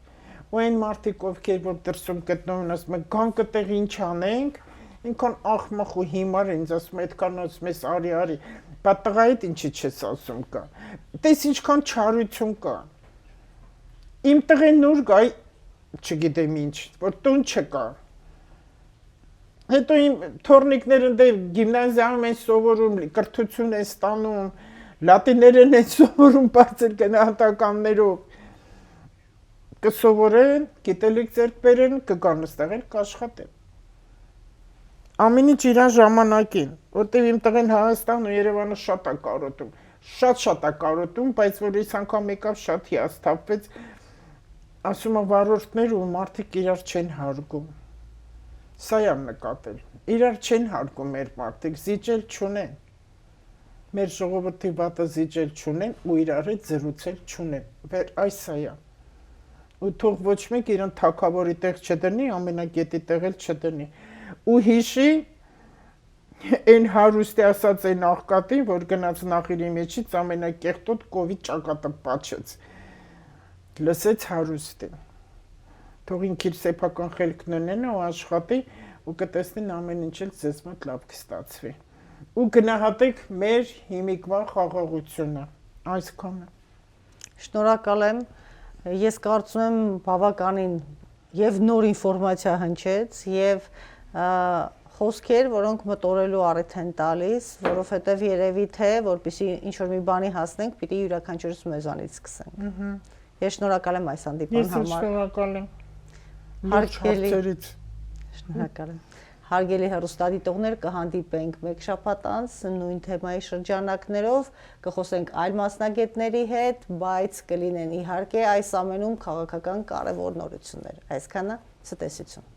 A: Ու այն մարդիկ, ովքեր որ դրսում գտնվում, ասում են, գանկը տեղ ինչ անենք, ինքան աղմախ ու հիմար ինձ ասում, այդքան ասում ես արի, բա տղայիդ ինչի չես ասում կա, տես ինչքան չարություն կա։ Իմ տղեն նոր գայ, չգիտեմ ինչ, որ տուն չկա։ Հետո իմ թորնիկները դեր գիմնազիայում են սովորում, կրթություն են ստանում, լատիներեն են սովորում բարձր գնահատականներով։ Կսովորեն, գիտելիք ձեռք բերեն, կգան ստեղեն, կաշխատեն։ Ամեն ինչ իր ժամանակին, որտեղ իմ տղեն Հայաստան ու Երևանը շատ է կարոտում, շատ է կարոտում, բայց որ այս անգամ եկավ շատ հիասթափվեց, ասում է վարորդներ ու մարդիկ իրար չեն հարգում։ Սա եմ նկատել, իրար չեն հարգում մեր մարդիկ, զիջել չունեն, մեր ժողովրդի վատը զիջել չունեն ու իրար հետ զրուցել չունեն, այս սա է։ Ու թող ոչ մեկ իրան թագավորի տեղ չդնի, ամենագետի տեղ էլ չդնի։ Ու հիշի, Այն հարուստի ասած այն աղկատին, որ գնաց նախիրի մեջից ամենակեղտոտ կովիդ ճակատը պատշեց։ Լսեց հարուստին։ Թող ինքն իր սեփական խելքն ունենա ու աշխատի ու կտեսնին ամեն ինչ էլ ձեզ մոտ լավ կստացվի։ Ու գնահատեք մեր հիմիկվա խաղաղությունը։ Այսքանը։
B: Շնորհակալ եմ։ Ես կարծում եմ բավականին եւ նոր ինֆորմացիա հնչեց եւ խոսքեր, որոնք մտորելու առիթ են տալիս, որովհետեւ երևի թե որպեսզի ինչ որ մի բանի հասնենք, պիտի յուրաքանչյուրս մեզանից սկսենք։ Ես շնորհակալ եմ այս հանդիպման համար։
A: Ես շնորհակալ եմ։
B: Հարգելի
A: հարցերից։
B: Շնորհակալ եմ։ Հարգելի հեռուստադիտողներ, կհանդիպենք մեկ շաբաթ անց նույն թեմայի շրջանակներով, կխոսենք այլ մասնագետների հետ, բայց կլինեն իհարկե այս ամենում քաղաքական կարևոր նորություններ։ Այսքանը ցտեսություն։